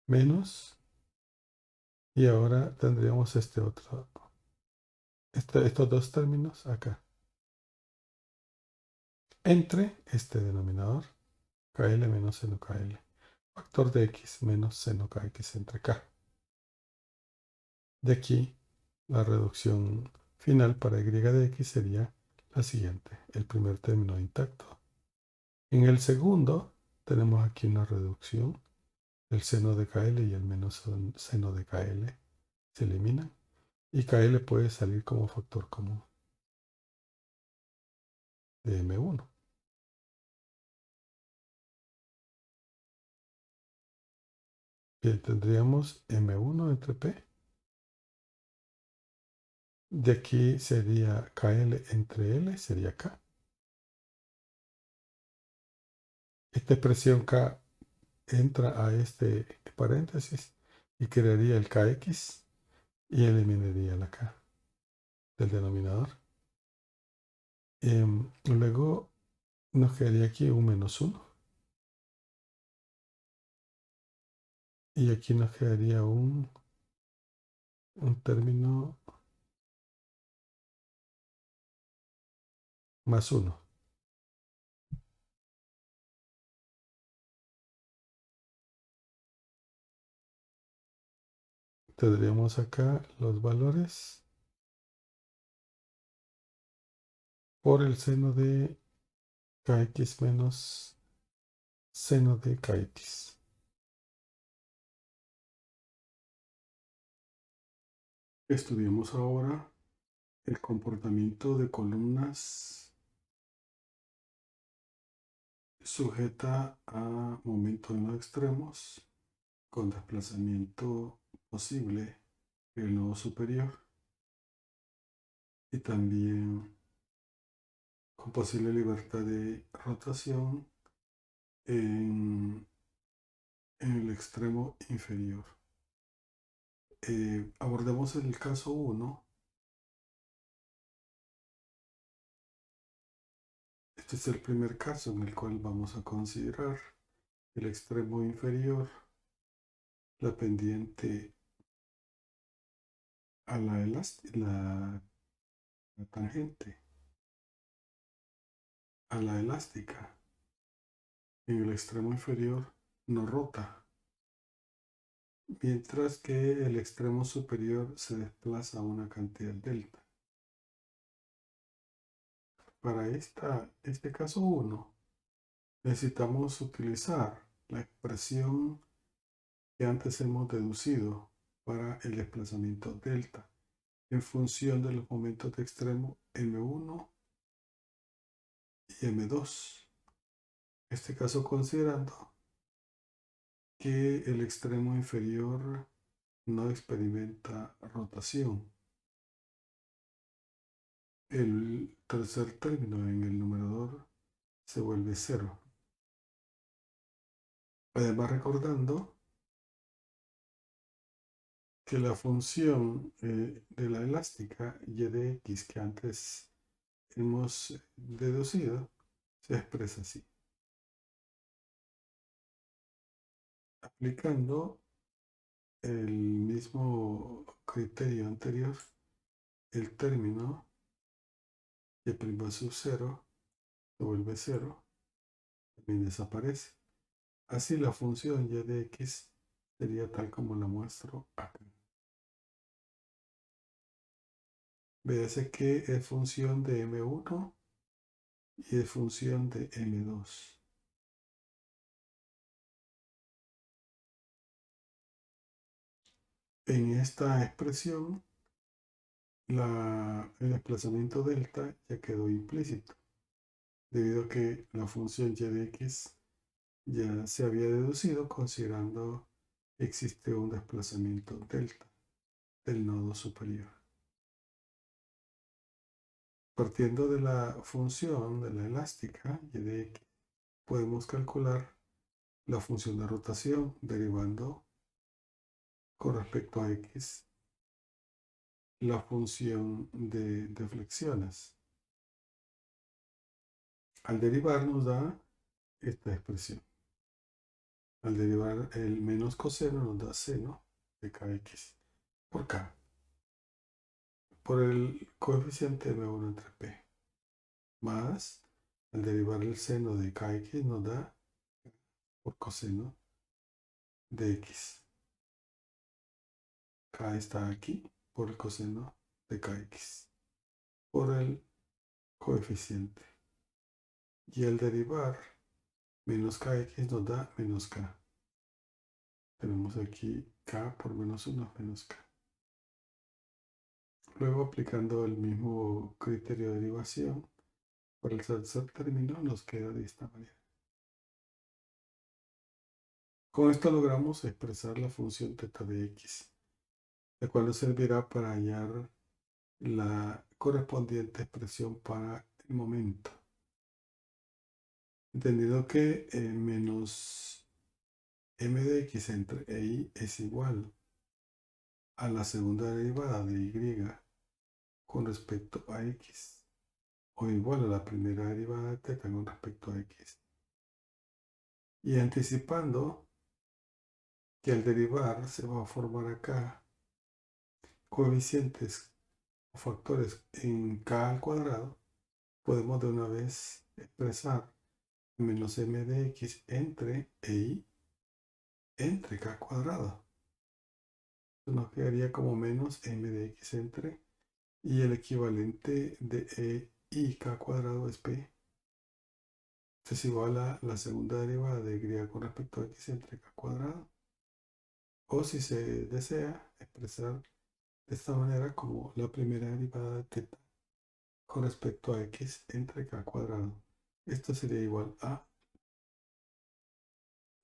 Menos. Y ahora tendríamos este otro. Estos dos términos acá. Entre este denominador. KL menos seno KL. Factor de X menos seno KX entre K. De aquí, la reducción final para y de x sería la siguiente. El primer término intacto. En el segundo, tenemos aquí una reducción. El seno de KL y el menos seno de KL se eliminan. Y KL puede salir como factor común de M1. Bien, tendríamos M1 entre P. De aquí sería KL entre L, sería K. Esta expresión K entra a este paréntesis y crearía el KX y eliminaría la K del denominador. Luego nos quedaría aquí un menos 1. Y aquí nos quedaría un término más 1. Tendríamos acá los valores por el seno de KX menos seno de KX. Estudiamos ahora el comportamiento de columnas sujeta a momento en los extremos con desplazamiento posible en el nodo superior y también con posible libertad de rotación en el extremo inferior. Abordemos el caso 1. Este es el primer caso en el cual vamos a considerar el extremo inferior, la pendiente a la tangente a la elástica. En el extremo inferior no rota, mientras que el extremo superior se desplaza a una cantidad delta. Para este caso 1, necesitamos utilizar la expresión que antes hemos deducido para el desplazamiento delta en función de los momentos de extremo M1 y M2. En este caso considerando que el extremo inferior no experimenta rotación. el tercer término en el numerador se vuelve 0. Además, recordando que la función de la elástica y de x que antes hemos deducido se expresa así. Aplicando el mismo criterio anterior, el término y' sub 0 se vuelve 0, también desaparece. Así la función y de x sería tal como la muestro acá. Véase que es función de m1 y es función de m2. En esta expresión, el desplazamiento delta ya quedó implícito, debido a que la función y de x ya se había deducido considerando que existe un desplazamiento delta del nodo superior. Partiendo de la función de la elástica y de x, podemos calcular la función de rotación derivando con respecto a x la función de deflexiones. Al derivar nos da esta expresión. Al derivar el menos coseno nos da seno de kx por k, por el coeficiente m1 entre p, más al derivar el seno de kx nos da por coseno de x. K está aquí por el coseno de kx, por el coeficiente. Y al derivar menos kx nos da menos k. Tenemos aquí k por menos 1 menos k. Luego, aplicando el mismo criterio de derivación, para el tercer término nos queda de esta manera. Con esto logramos expresar la función θ de x, la cual nos servirá para hallar la correspondiente expresión para el momento. Entendido que menos m de x entre y es igual a la segunda derivada de y con respecto a x, o igual a la primera derivada de θ con respecto a x. Y anticipando que al derivar se va a formar acá coeficientes o factores en k al cuadrado, podemos de una vez expresar menos m de x entre y entre k cuadrado. Entonces nos quedaría como menos m de x entre, y el equivalente de e y k cuadrado es p. Esto es igual a la segunda derivada de y con respecto a x entre k cuadrado. O si se desea expresar de esta manera como la primera derivada de θ con respecto a x entre k cuadrado. Esto sería igual a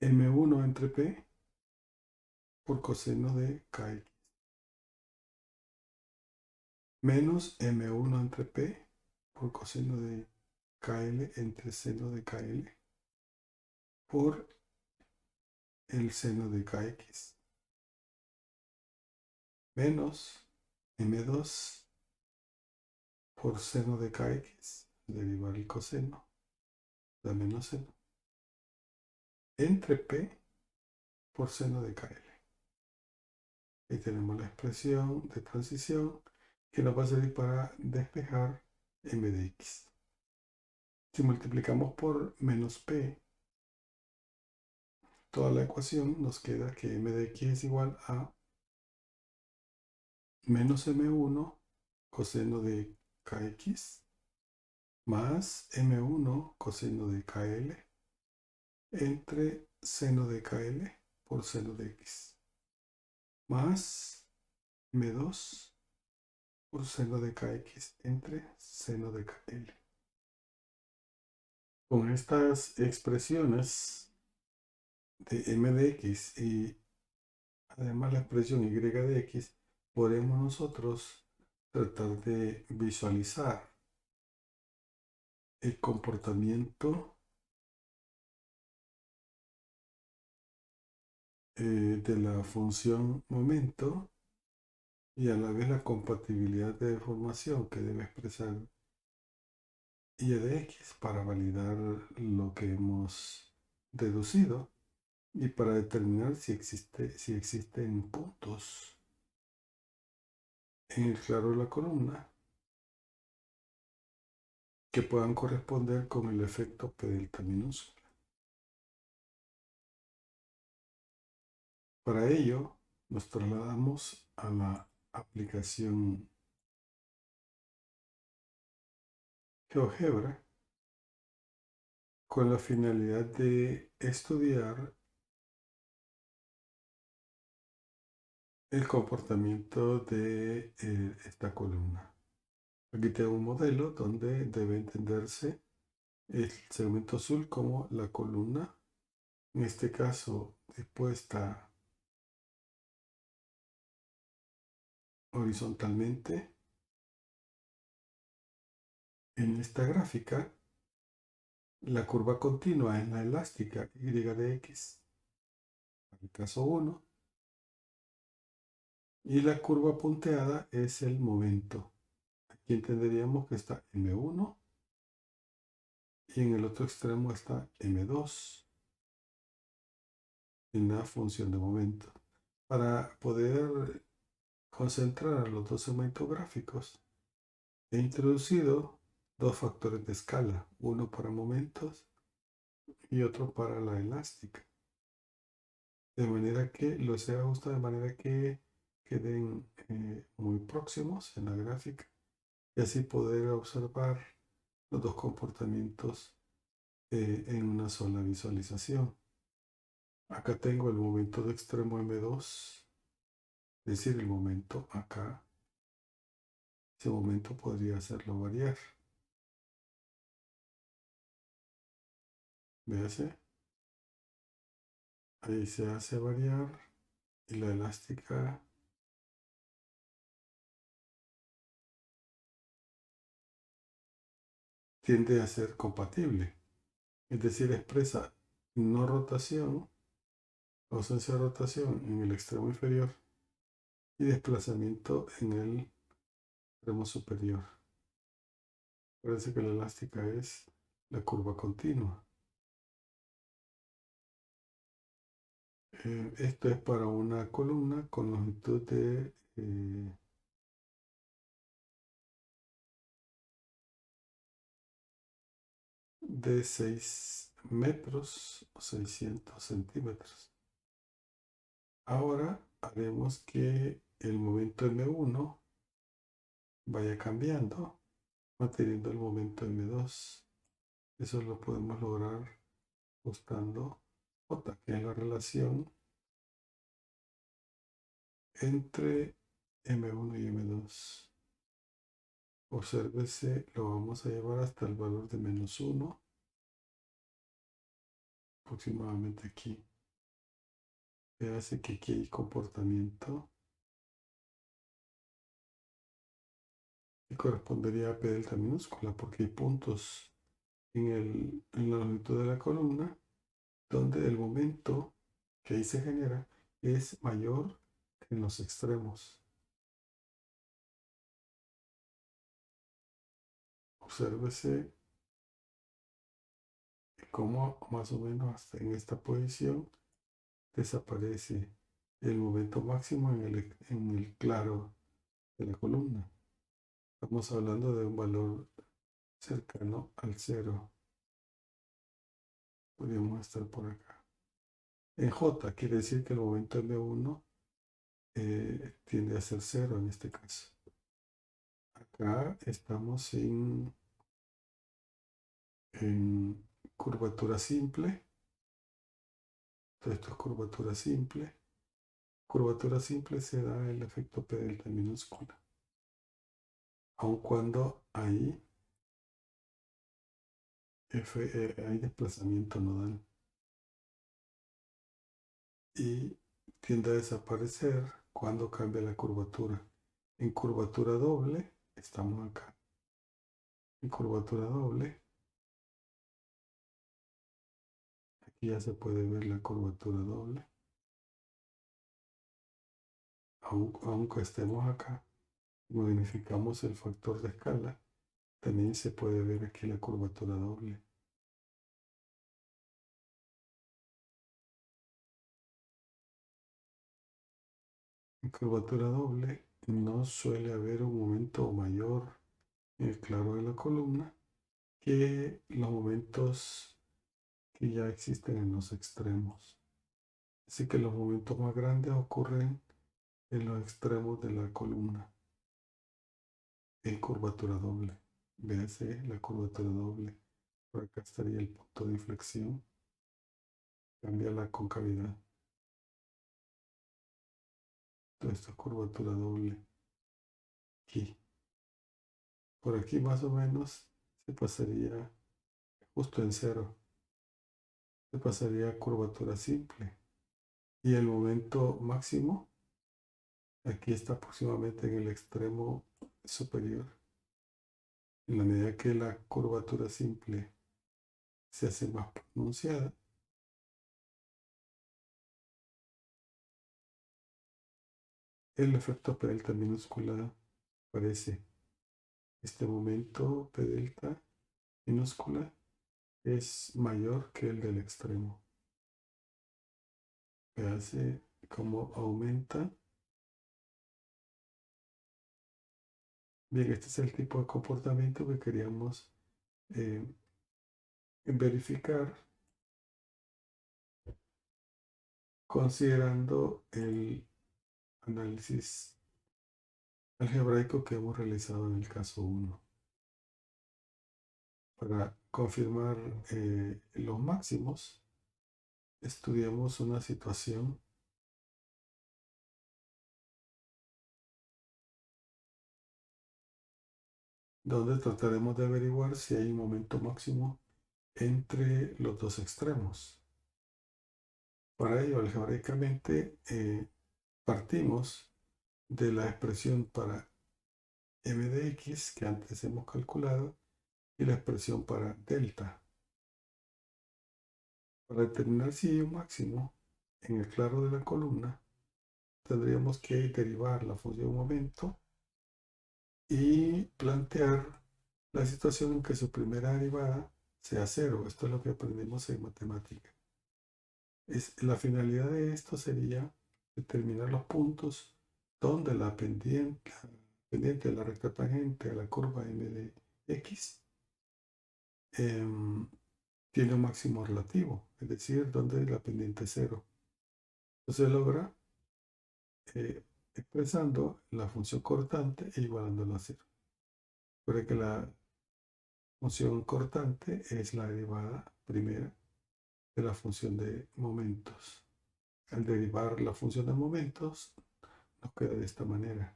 m1 entre p por coseno de kx menos m1 entre p por coseno de kl entre seno de kl por el seno de kx menos m2 por seno de kx, derivar el coseno, da menos seno, entre p por seno de kl. Y tenemos la expresión de transición que nos va a servir para despejar m de x. Si multiplicamos por menos p toda la ecuación, nos queda que m de x es igual a menos m1 coseno de kx más m1 coseno de kl entre seno de kl por seno de x más m2 por seno de kx entre seno de kl. Con estas expresiones de m de x y además la expresión y de x, podemos nosotros tratar de visualizar el comportamiento de la función momento y a la vez la compatibilidad de deformación que debe expresar y de x para validar lo que hemos deducido y para determinar si existen puntos en el claro de la columna que puedan corresponder con el efecto P delta minúscula. Para ello, nos trasladamos a la aplicación GeoGebra con la finalidad de estudiar el comportamiento de esta columna. Aquí tengo un modelo donde debe entenderse el segmento azul como la columna, en este caso dispuesta horizontalmente. En esta gráfica, la curva continua es la elástica y de x, para el caso 1, y la curva punteada es el momento. Aquí entenderíamos que está m1 y en el otro extremo está m2 en la función de momento. Para poder concentrar los dos segmentos gráficos, he introducido dos factores de escala, uno para momentos y otro para la elástica, de manera que los he ajustado de manera que queden muy próximos en la gráfica y así poder observar los dos comportamientos en una sola visualización. Acá tengo el momento de extremo M2, es decir, el momento acá. Ese momento podría hacerlo variar. Véase, ahí se hace variar y la elástica tiende a ser compatible, es decir, expresa no rotación, ausencia de rotación en el extremo inferior y desplazamiento en el extremo superior. Parece que la elástica es la curva continua. Esto es para una columna con longitud de 6 metros o 600 centímetros. Ahora haremos que el momento M1 vaya cambiando, manteniendo el momento M2. Eso lo podemos lograr buscando J, que es la relación entre M1 y M2. Obsérvese, lo vamos a llevar hasta el valor de -1, aproximadamente aquí. Fíjate que aquí hay comportamiento que correspondería a P delta minúscula, porque hay puntos en la longitud de la columna donde el momento que ahí se genera es mayor que en los extremos. Obsérvese cómo más o menos hasta en esta posición desaparece el momento máximo en el claro de la columna. Estamos hablando de un valor cercano al 0. Podríamos estar por acá. En J quiere decir que el momento M1 tiende a ser 0 en este caso. Acá estamos en curvatura simple. Todo esto es curvatura simple. Curvatura simple se da el efecto P delta minúscula. Aun cuando hay hay desplazamiento nodal. Y tiende a desaparecer cuando cambia la curvatura. En curvatura doble, estamos acá. En curvatura doble, Aquí ya se puede ver la curvatura doble. Aunque estemos acá, modificamos el factor de escala, también se puede ver aquí la curvatura doble. En curvatura doble no suele haber un momento mayor en el claro de la columna que los momentos que ya existen en los extremos. Así que los momentos más grandes ocurren en los extremos de la columna en curvatura doble. Véase la curvatura doble. Por acá estaría el punto de inflexión. Cambia la concavidad. Toda esta curvatura doble. Aquí. Por aquí más o menos se pasaría justo en cero. Se pasaría a curvatura simple. Y el momento máximo aquí está aproximadamente en el extremo superior. En la medida que la curvatura simple se hace más pronunciada, el efecto P delta minúscula aparece. Este momento P delta minúscula es mayor que el del extremo. Vease cómo aumenta. Bien, este es el tipo de comportamiento que queríamos eh, verificar considerando el análisis algebraico que hemos realizado en el caso 1. Para confirmar los máximos, estudiamos una situación donde trataremos de averiguar si hay un momento máximo entre los dos extremos. Para ello, algebraicamente, partimos de la expresión para m de x que antes hemos calculado y la expresión para delta. Para determinar si hay un máximo en el claro de la columna, tendríamos que derivar la función momento y plantear la situación en que su primera derivada sea cero. Esto es lo que aprendimos en matemática. La finalidad de esto sería determinar los puntos donde la pendiente de la recta tangente a la curva m de x tiene un máximo relativo, es decir, donde la pendiente es cero. Entonces se logra expresando la función cortante e igualándola a cero. Recuerde que la función cortante es la derivada primera de la función de momentos. Al derivar la función de momentos, nos queda de esta manera.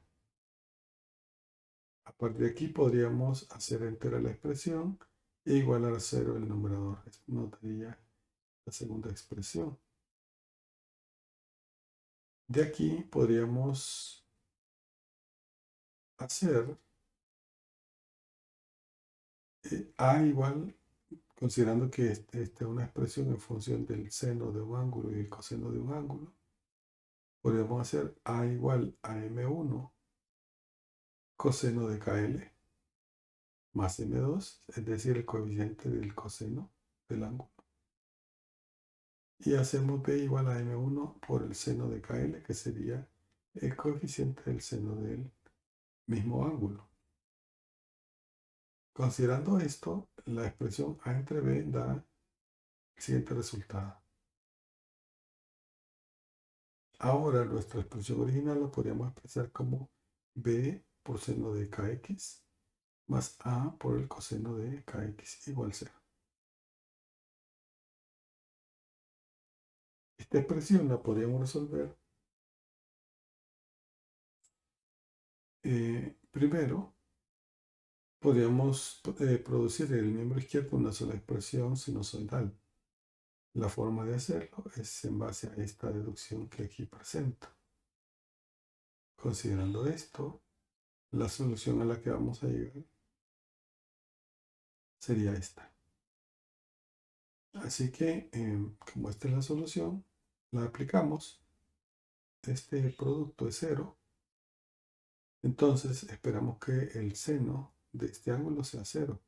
A partir de aquí podríamos hacer entera la expresión e igualar a cero el numerador. Esto nos daría la segunda expresión. De aquí podríamos hacer A igual, considerando que esta es una expresión en función del seno de un ángulo y el coseno de un ángulo, podríamos hacer A igual a M1 coseno de KL más M2, es decir, el coeficiente del coseno del ángulo. Y hacemos B igual a M1 por el seno de KL, que sería el coeficiente del seno del mismo ángulo. Considerando esto, la expresión A entre B da el siguiente resultado. Ahora nuestra expresión original la podríamos expresar como B por seno de kx más A por el coseno de kx igual 0. Esta expresión la podríamos resolver primero. Podríamos producir en el miembro izquierdo una sola expresión sinusoidal. La forma de hacerlo es en base a esta deducción que aquí presento. Considerando esto, la solución a la que vamos a llegar sería esta. Así que, como esta es la solución, la aplicamos. Este producto es 0. Entonces esperamos que el seno de este ángulo sea 0.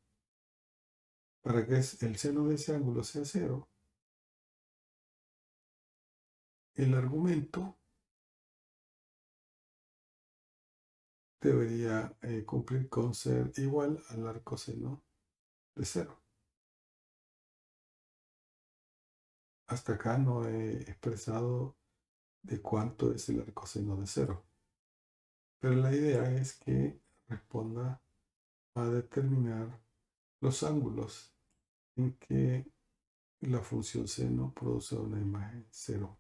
Para que el seno de ese ángulo sea 0, el argumento debería cumplir con ser igual al arcoseno de 0. Hasta acá no he expresado de cuánto es el arcoseno de 0. Pero la idea es que responda a determinar los ángulos en que la función seno produce una imagen 0,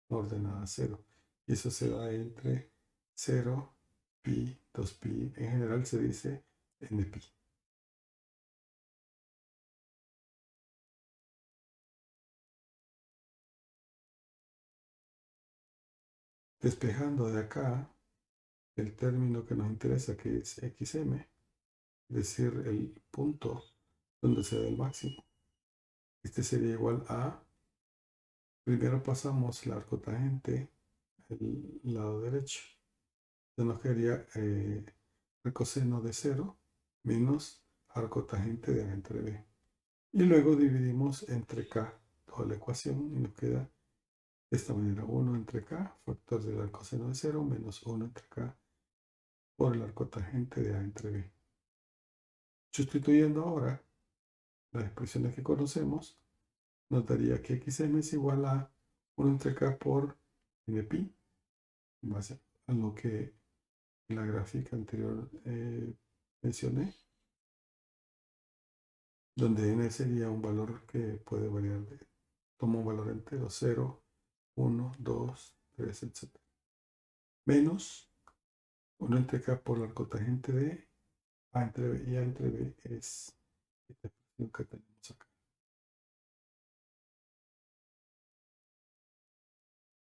ordenada 0. Y eso se da entre 0, pi, 2pi. En general se dice npi. Despejando de acá el término que nos interesa, que es xm, es decir, el punto donde se da el máximo. Este sería igual a, primero pasamos la arcotangente al lado derecho. Entonces nos quedaría el coseno de 0 menos arcotangente de A entre B. Y luego dividimos entre K toda la ecuación y nos queda de esta manera: 1 entre K, factor del arcoseno de 0, menos 1 entre K por el arcotangente de A entre B. Sustituyendo ahora las expresiones que conocemos, nos daría que xm es igual a 1 entre K por npi, en base a lo que en la gráfica anterior mencioné, donde n sería un valor que puede variar, toma un valor entero, 0, 1, 2, 3, etc. Menos 1 entre K por la arcotangente de A entre B, y A entre B es esta expresión que tenemos acá.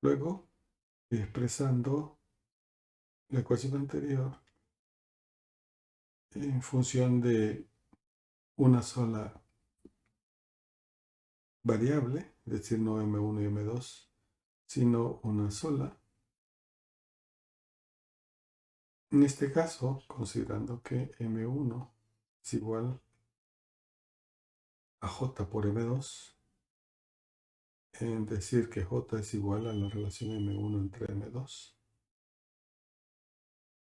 Luego, expresando la ecuación anterior en función de una sola variable, es decir, no m1 y m2, sino una sola. En este caso, considerando que m1 es igual a j por m2, en decir que j es igual a la relación m1 entre m2.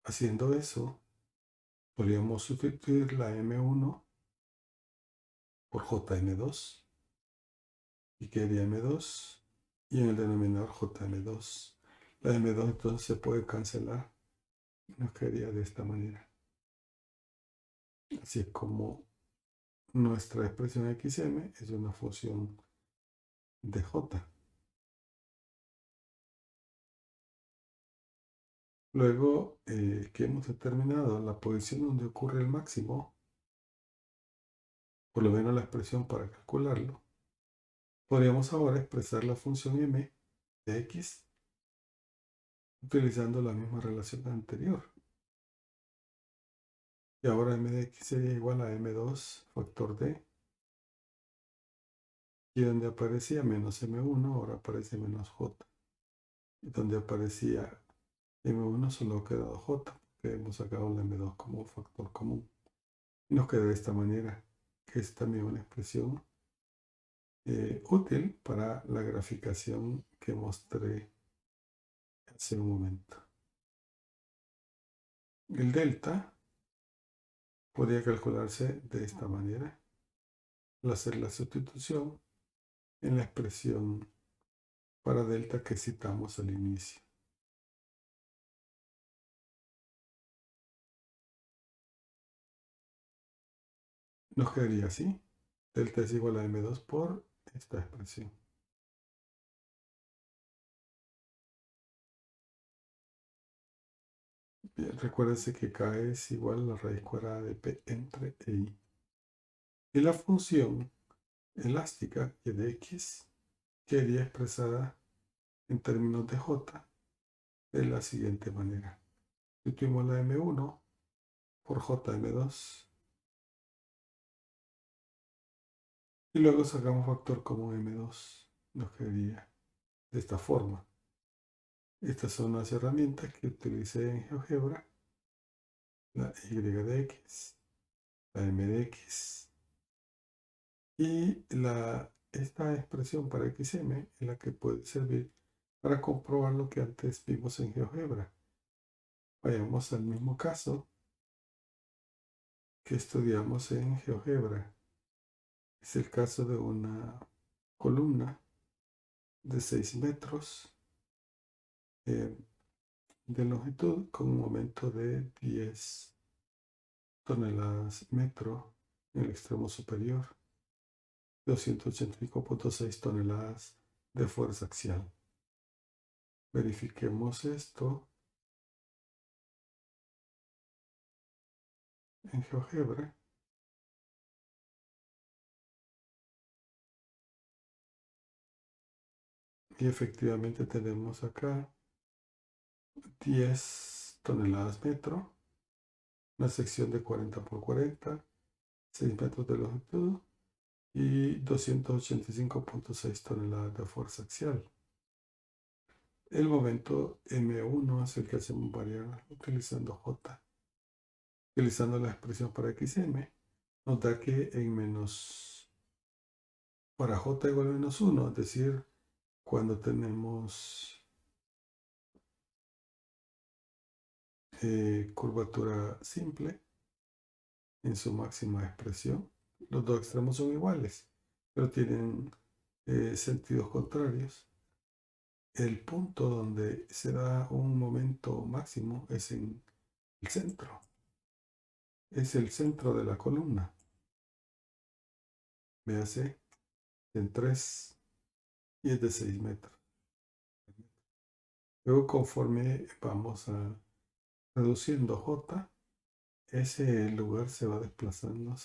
Haciendo eso, podríamos sustituir la m1 por jm2 y quedaría m2 y en el denominador jm2. La m2 entonces se puede cancelar y nos quedaría de esta manera. Así es como nuestra expresión xm es una función de j. Luego que hemos determinado la posición donde ocurre el máximo, por lo menos la expresión para calcularlo, podríamos ahora expresar la función m de x utilizando la misma relación anterior. Y ahora m de x sería igual a m2 factor d. Y donde aparecía menos m1, ahora aparece menos j. Y donde aparecía m1 solo ha quedado j, porque hemos sacado la m2 como factor común. Y nos queda de esta manera, que es también una expresión útil para la graficación que mostré hace un momento. El delta podría calcularse de esta manera al hacer la sustitución en la expresión para delta que citamos al inicio. Nos quedaría así: delta es igual a m2 por esta expresión. Bien, recuérdense que k es igual a la raíz cuadrada de p entre i. Y la función elástica y de x quedaría expresada en términos de j de la siguiente manera. Sustituimos la m1 por jm2 Y luego sacamos factor común M2. Nos quedaría de esta forma. Estas son las herramientas que utilicé en GeoGebra. La y de x, la m de x y esta expresión para xm es la que puede servir para comprobar lo que antes vimos en GeoGebra. Vayamos al mismo caso que estudiamos en GeoGebra. Es el caso de una columna de 6 metros de longitud con un momento de 10 toneladas metro en el extremo superior, 285.6 toneladas de fuerza axial. Verifiquemos esto en GeoGebra. Y efectivamente tenemos acá 10 toneladas metro, una sección de 40 por 40, 6 metros de longitud y 285.6 toneladas de fuerza axial. El momento M1 es el que hacemos variar utilizando J. Utilizando la expresión para XM, nos da que para J igual a menos 1, es decir, cuando tenemos curvatura simple en su máxima expresión, los dos extremos son iguales, pero tienen sentidos contrarios. El punto donde se da un momento máximo es en el centro. Es el centro de la columna. Véase, en 3 y es de 6 metros. Luego, conforme vamos reduciendo J, ese lugar se va desplazando,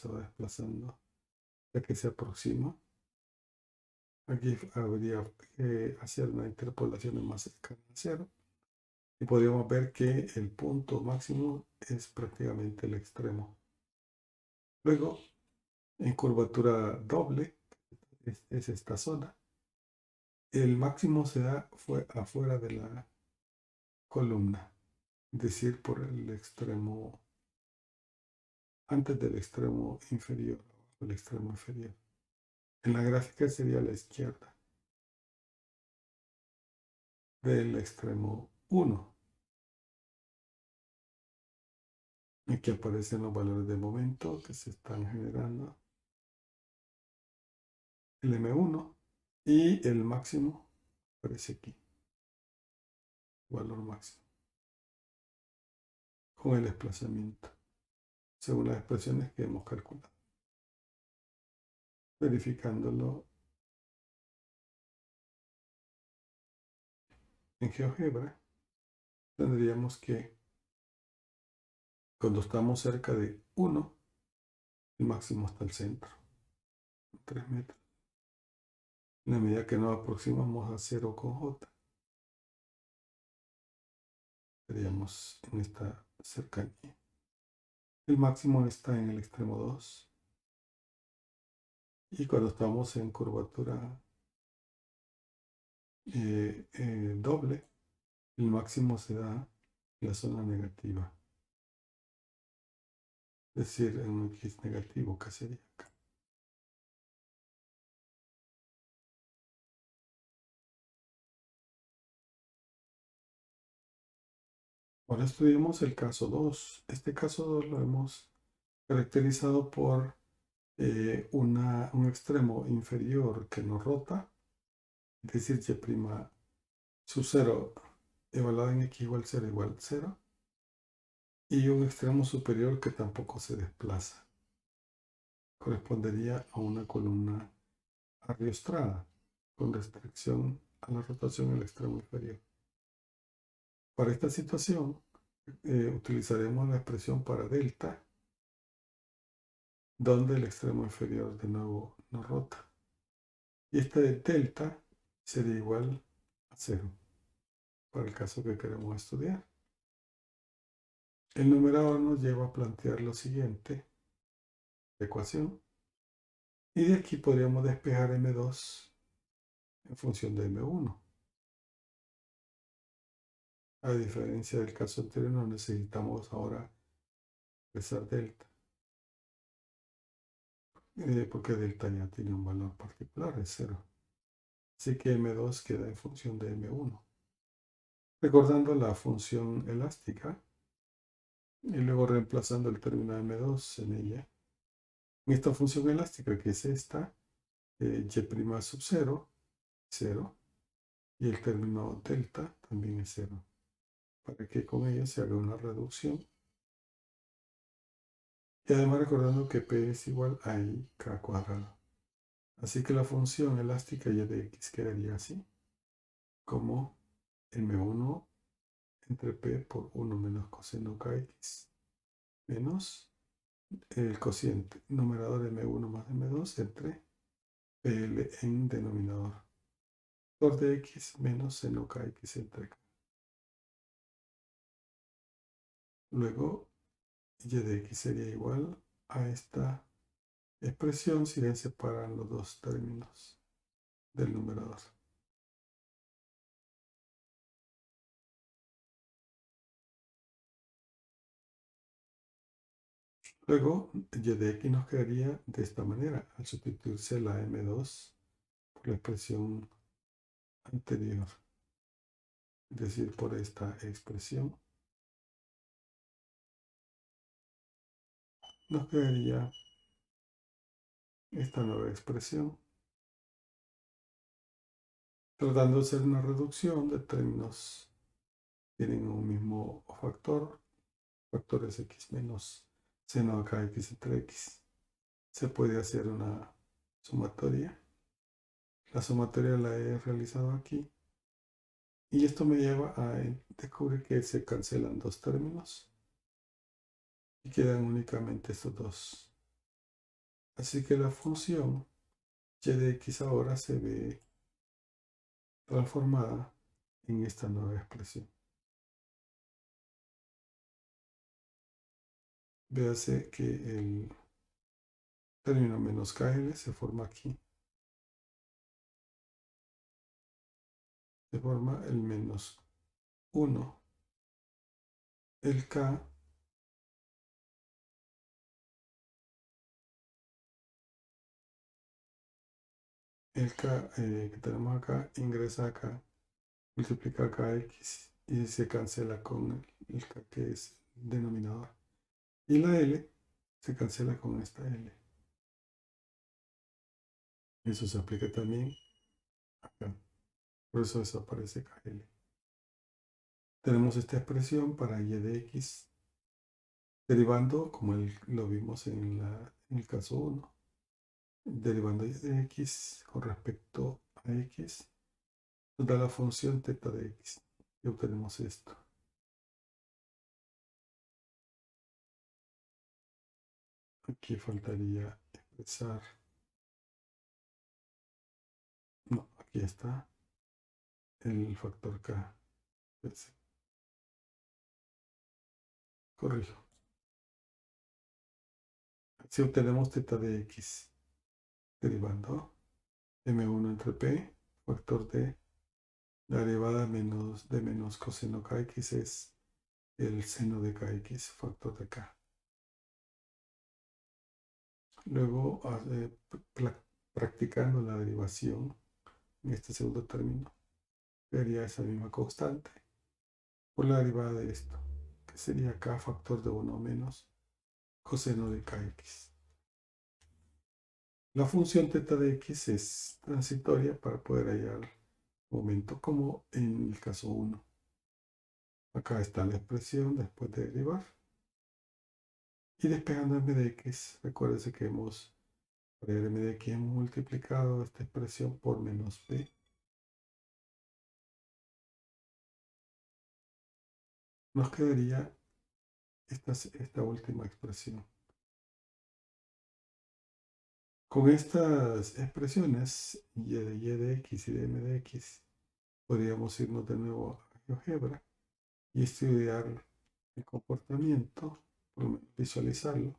ya que se aproxima. Aquí habría que hacer una interpolación más cercana a cero. Y podríamos ver que el punto máximo es prácticamente el extremo. Luego, en curvatura doble, es esta zona, el máximo se da afuera de la columna, es decir, por el extremo, antes del extremo inferior, el extremo inferior. En la gráfica sería a la izquierda del extremo 1. Aquí aparecen los valores de momento que se están generando. El M1 y el máximo aparece aquí. Valor máximo. Con el desplazamiento, según las expresiones que hemos calculado. Verificándolo en GeoGebra, tendríamos que cuando estamos cerca de 1, el máximo está al centro, 3 metros. En la medida que nos aproximamos a 0 con J, estaríamos en esta cercanía. El máximo está en el extremo 2. Y cuando estamos en curvatura doble, el máximo se da en la zona negativa. Es decir, en un X negativo, que sería acá. Ahora estudiamos el caso 2. Este caso 2 lo hemos caracterizado por un extremo inferior que nos rota, es decir, y' sub 0 evaluado en x igual 0 igual 0, y un extremo superior que tampoco se desplaza. Correspondería a una columna arriostrada, con restricción a la rotación en el extremo inferior. Para esta situación, utilizaremos la expresión para delta, donde el extremo inferior de nuevo nos rota. Y esta de delta sería igual a 0, para el caso que queremos estudiar. El numerador nos lleva a plantear lo siguiente: ecuación Y de aquí podríamos despejar M2 en función de M1. A diferencia del caso anterior, no necesitamos ahora expresar delta, porque delta ya tiene un valor particular, es 0. Así que M2 queda en función de M1. Recordando la función elástica, y luego reemplazando el término M2 en ella. En esta función elástica, que es esta, y' sub 0, 0, y el término delta también es 0, para que con ella se haga una reducción. Y además recordando que P es igual a IK cuadrado. Así que la función elástica y de x quedaría así, como M1 entre P por 1 menos coseno kx, menos el cociente numerador M1 más M2 entre PL en denominador. Factor de x menos seno kx entre k. Luego, y de x sería igual a esta expresión si se separan los dos términos del numerador. Luego, y de x nos quedaría de esta manera, al sustituirse la m2 por la expresión anterior, es decir, por esta expresión, nos quedaría esta nueva expresión, tratando de hacer una reducción de términos que tienen un mismo factor, factores x menos seno de kx entre x. Se puede hacer una sumatoria. La sumatoria la he realizado aquí. Y esto me lleva a descubrir que se cancelan dos términos y quedan únicamente estos dos. Así que la función y de x ahora se ve transformada en esta nueva expresión. Véase que el término menos KL se forma aquí. Se forma el menos 1. El K que tenemos acá ingresa acá, multiplica kx y se cancela con el k que es el denominador. Y la L se cancela con esta L. Eso se aplica también acá. Por eso desaparece KL. Tenemos esta expresión para y de x derivando, como lo vimos en el caso 1, derivando y de x con respecto a x, nos da la función teta de x. Y obtenemos esto. Aquí faltaría expresar. No, aquí está el factor k. Corrijo. Si obtenemos teta de x derivando m1 entre p, factor de la derivada de menos coseno kx es el seno de kx, factor de k. Luego, practicando la derivación en este segundo término, vería esa misma constante por la derivada de esto, que sería k factor de 1 menos coseno de kx. La función teta de x es transitoria para poder hallar momento como en el caso 1. Acá está la expresión después de derivar. Y despejando m de x, recuérdense que para el m de x hemos multiplicado esta expresión por menos p. Nos quedaría esta última expresión. Con estas expresiones, y de x y de m de x, podríamos irnos de nuevo a GeoGebra y estudiar el comportamiento, por lo menos visualizarlo,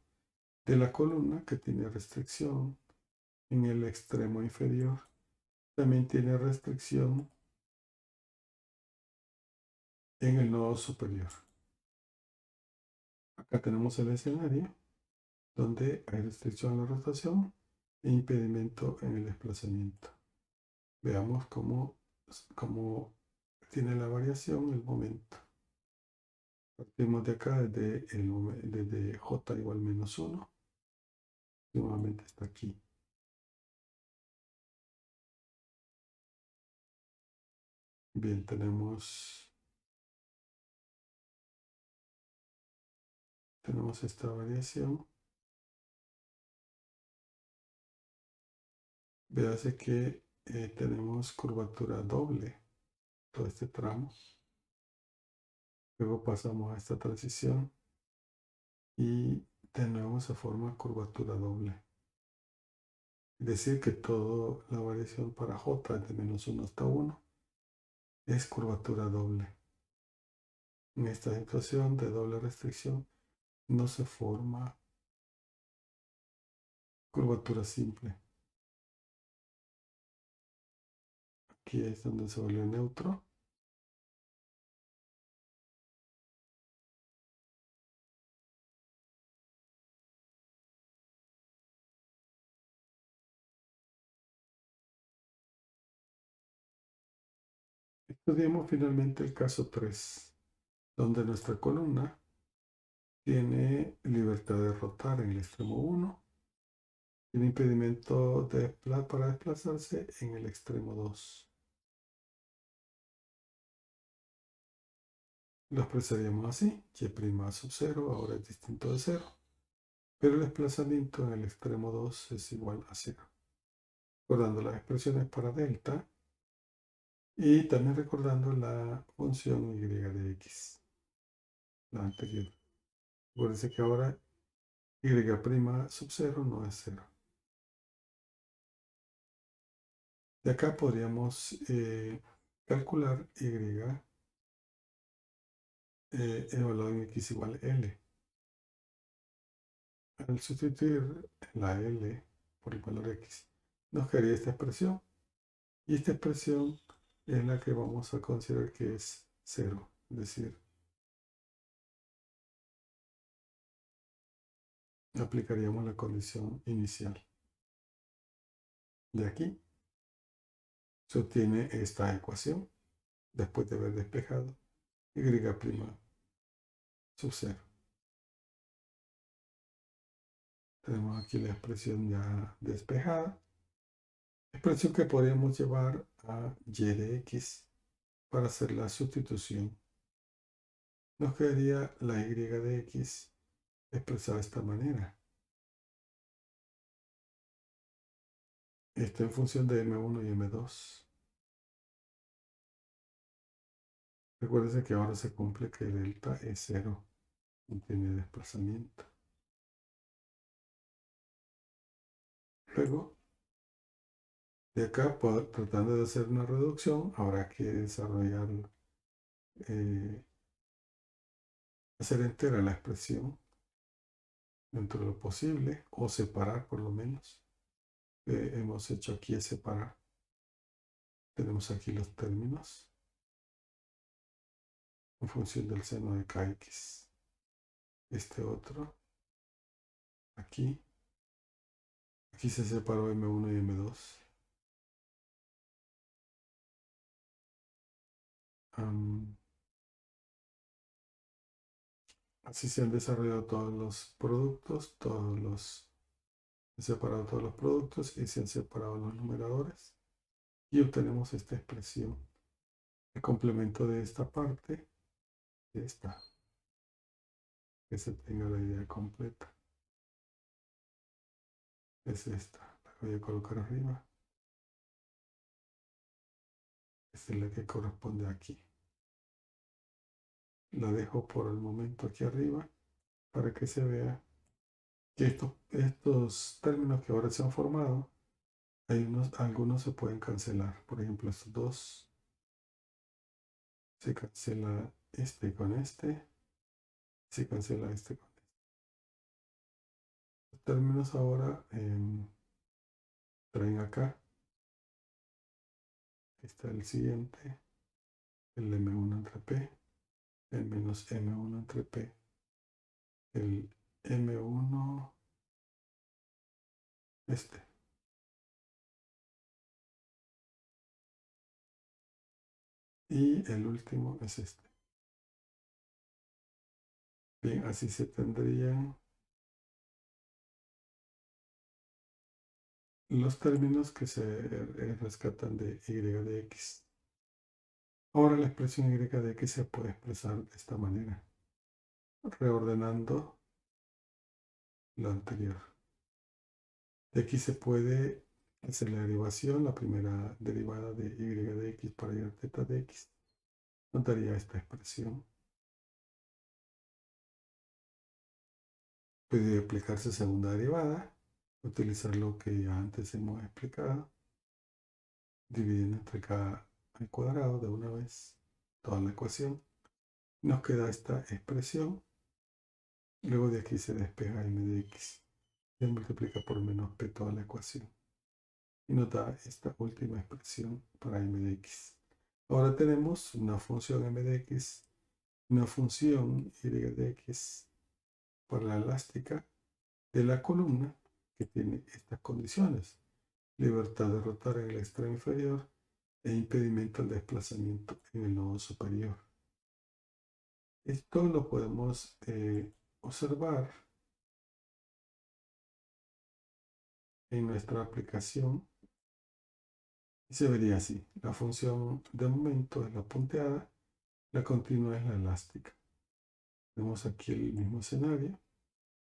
de la columna que tiene restricción en el extremo inferior. También tiene restricción en el nodo superior. Acá tenemos el escenario donde hay restricción en la rotación e impedimento en el desplazamiento. Veamos cómo tiene la variación el momento. Partimos de acá desde j igual menos 1. Nuevamente está aquí. Bien, tenemos esta variación. Véase que tenemos curvatura doble todo este tramo. Luego pasamos a esta transición y de nuevo se forma curvatura doble. Es decir, que toda la variación para j de menos 1 hasta 1 es curvatura doble. En esta situación de doble restricción no se forma curvatura simple. Aquí es donde se vuelve neutro. Estudiamos finalmente el caso 3, donde nuestra columna tiene libertad de rotar en el extremo 1, tiene impedimento para desplazarse en el extremo 2. Lo expresaríamos así: y' sub 0 ahora es distinto de 0, pero el desplazamiento en el extremo 2 es igual a 0. Recordando las expresiones para delta y también recordando la función y de x, la anterior. Acuérdense que ahora y' sub 0 no es 0. De acá podríamos calcular y evaluado en x igual a L. Al sustituir la L por el valor x, nos quedaría esta expresión. Y esta expresión es la que vamos a considerar que es 0. Es decir, aplicaríamos la condición inicial. De aquí se obtiene esta ecuación después de haber despejado y' sub 0. Tenemos aquí la expresión ya despejada. Expresión que podríamos llevar a y de x para hacer la sustitución. Nos quedaría la y de x expresada de esta manera. Esto en función de m1 y m2. Recuérdense que ahora se cumple que delta es 0, no tiene desplazamiento. Luego, de acá, tratando de hacer una reducción, habrá que desarrollar, hacer entera la expresión dentro de lo posible, o separar por lo menos. Hemos hecho aquí es separar. Tenemos aquí los términos en función del seno de kx. Este otro, aquí se separó m1 y m2. Así se han desarrollado todos los productos, se han separado todos los productos y se han separado los numeradores. Y obtenemos esta expresión. El complemento de esta parte, de esta, que se tenga la idea completa, es esta. La voy a colocar arriba. Esta es la que corresponde aquí. La dejo por el momento aquí arriba para que se vea que estos términos que ahora se han formado, algunos se pueden cancelar. Por ejemplo, estos dos, se cancela este con este, se cancela este con este. Los términos ahora traen acá. Está el siguiente, el M1 entre P, el menos M1 entre P, el M1, y el último es este. Bien, así se tendrían los términos que se rescatan de y de x. Ahora la expresión y de x se puede expresar de esta manera, reordenando lo anterior. De aquí se puede hacer la derivación, la primera derivada de y de x para y θ de x. Nos daría esta expresión. Puede aplicarse segunda derivada, utilizar lo que ya antes hemos explicado, dividiendo entre k al cuadrado de una vez toda la ecuación. Nos queda esta expresión. Luego de aquí se despeja m de x. Se multiplica por menos p toda la ecuación. Y nos da esta última expresión para m de x. Ahora tenemos una función m de x, una función y de x para la elástica de la columna que tiene estas condiciones: libertad de rotar en el extremo inferior e impedimento al desplazamiento en el nodo superior. Esto lo podemos observar en nuestra aplicación y se vería así. La función de momento es la punteada, la continua es la elástica. Tenemos aquí el mismo escenario.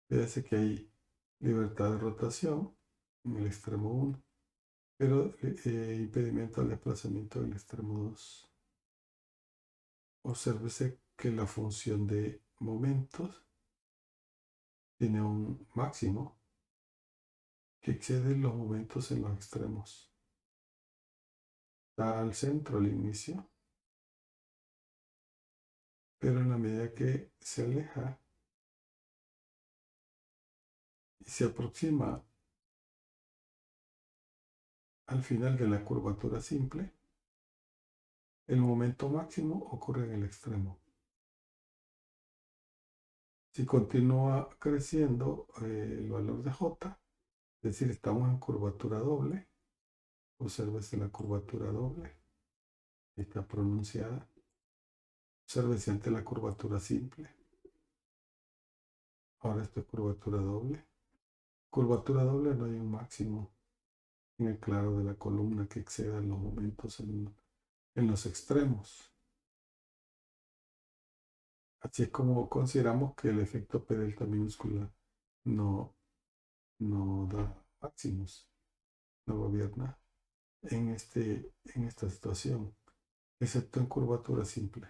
Fíjense que hay libertad de rotación en el extremo 1, pero impedimento al desplazamiento en el extremo 2. Obsérvese que la función de momentos tiene un máximo que excede los momentos en los extremos. Está al centro al inicio, pero en la medida que se aleja y se aproxima al final de la curvatura simple, el momento máximo ocurre en el extremo. Si continúa creciendo el valor de J, es decir, estamos en curvatura doble, obsérvese la curvatura doble, está pronunciada. Obsérvese ante la curvatura simple. Ahora esto es curvatura doble. Curvatura doble no hay un máximo en el claro de la columna que exceda los momentos en los extremos. Así es como consideramos que el efecto P delta minúscula no da máximos, no gobierna en esta situación, excepto en curvatura simple.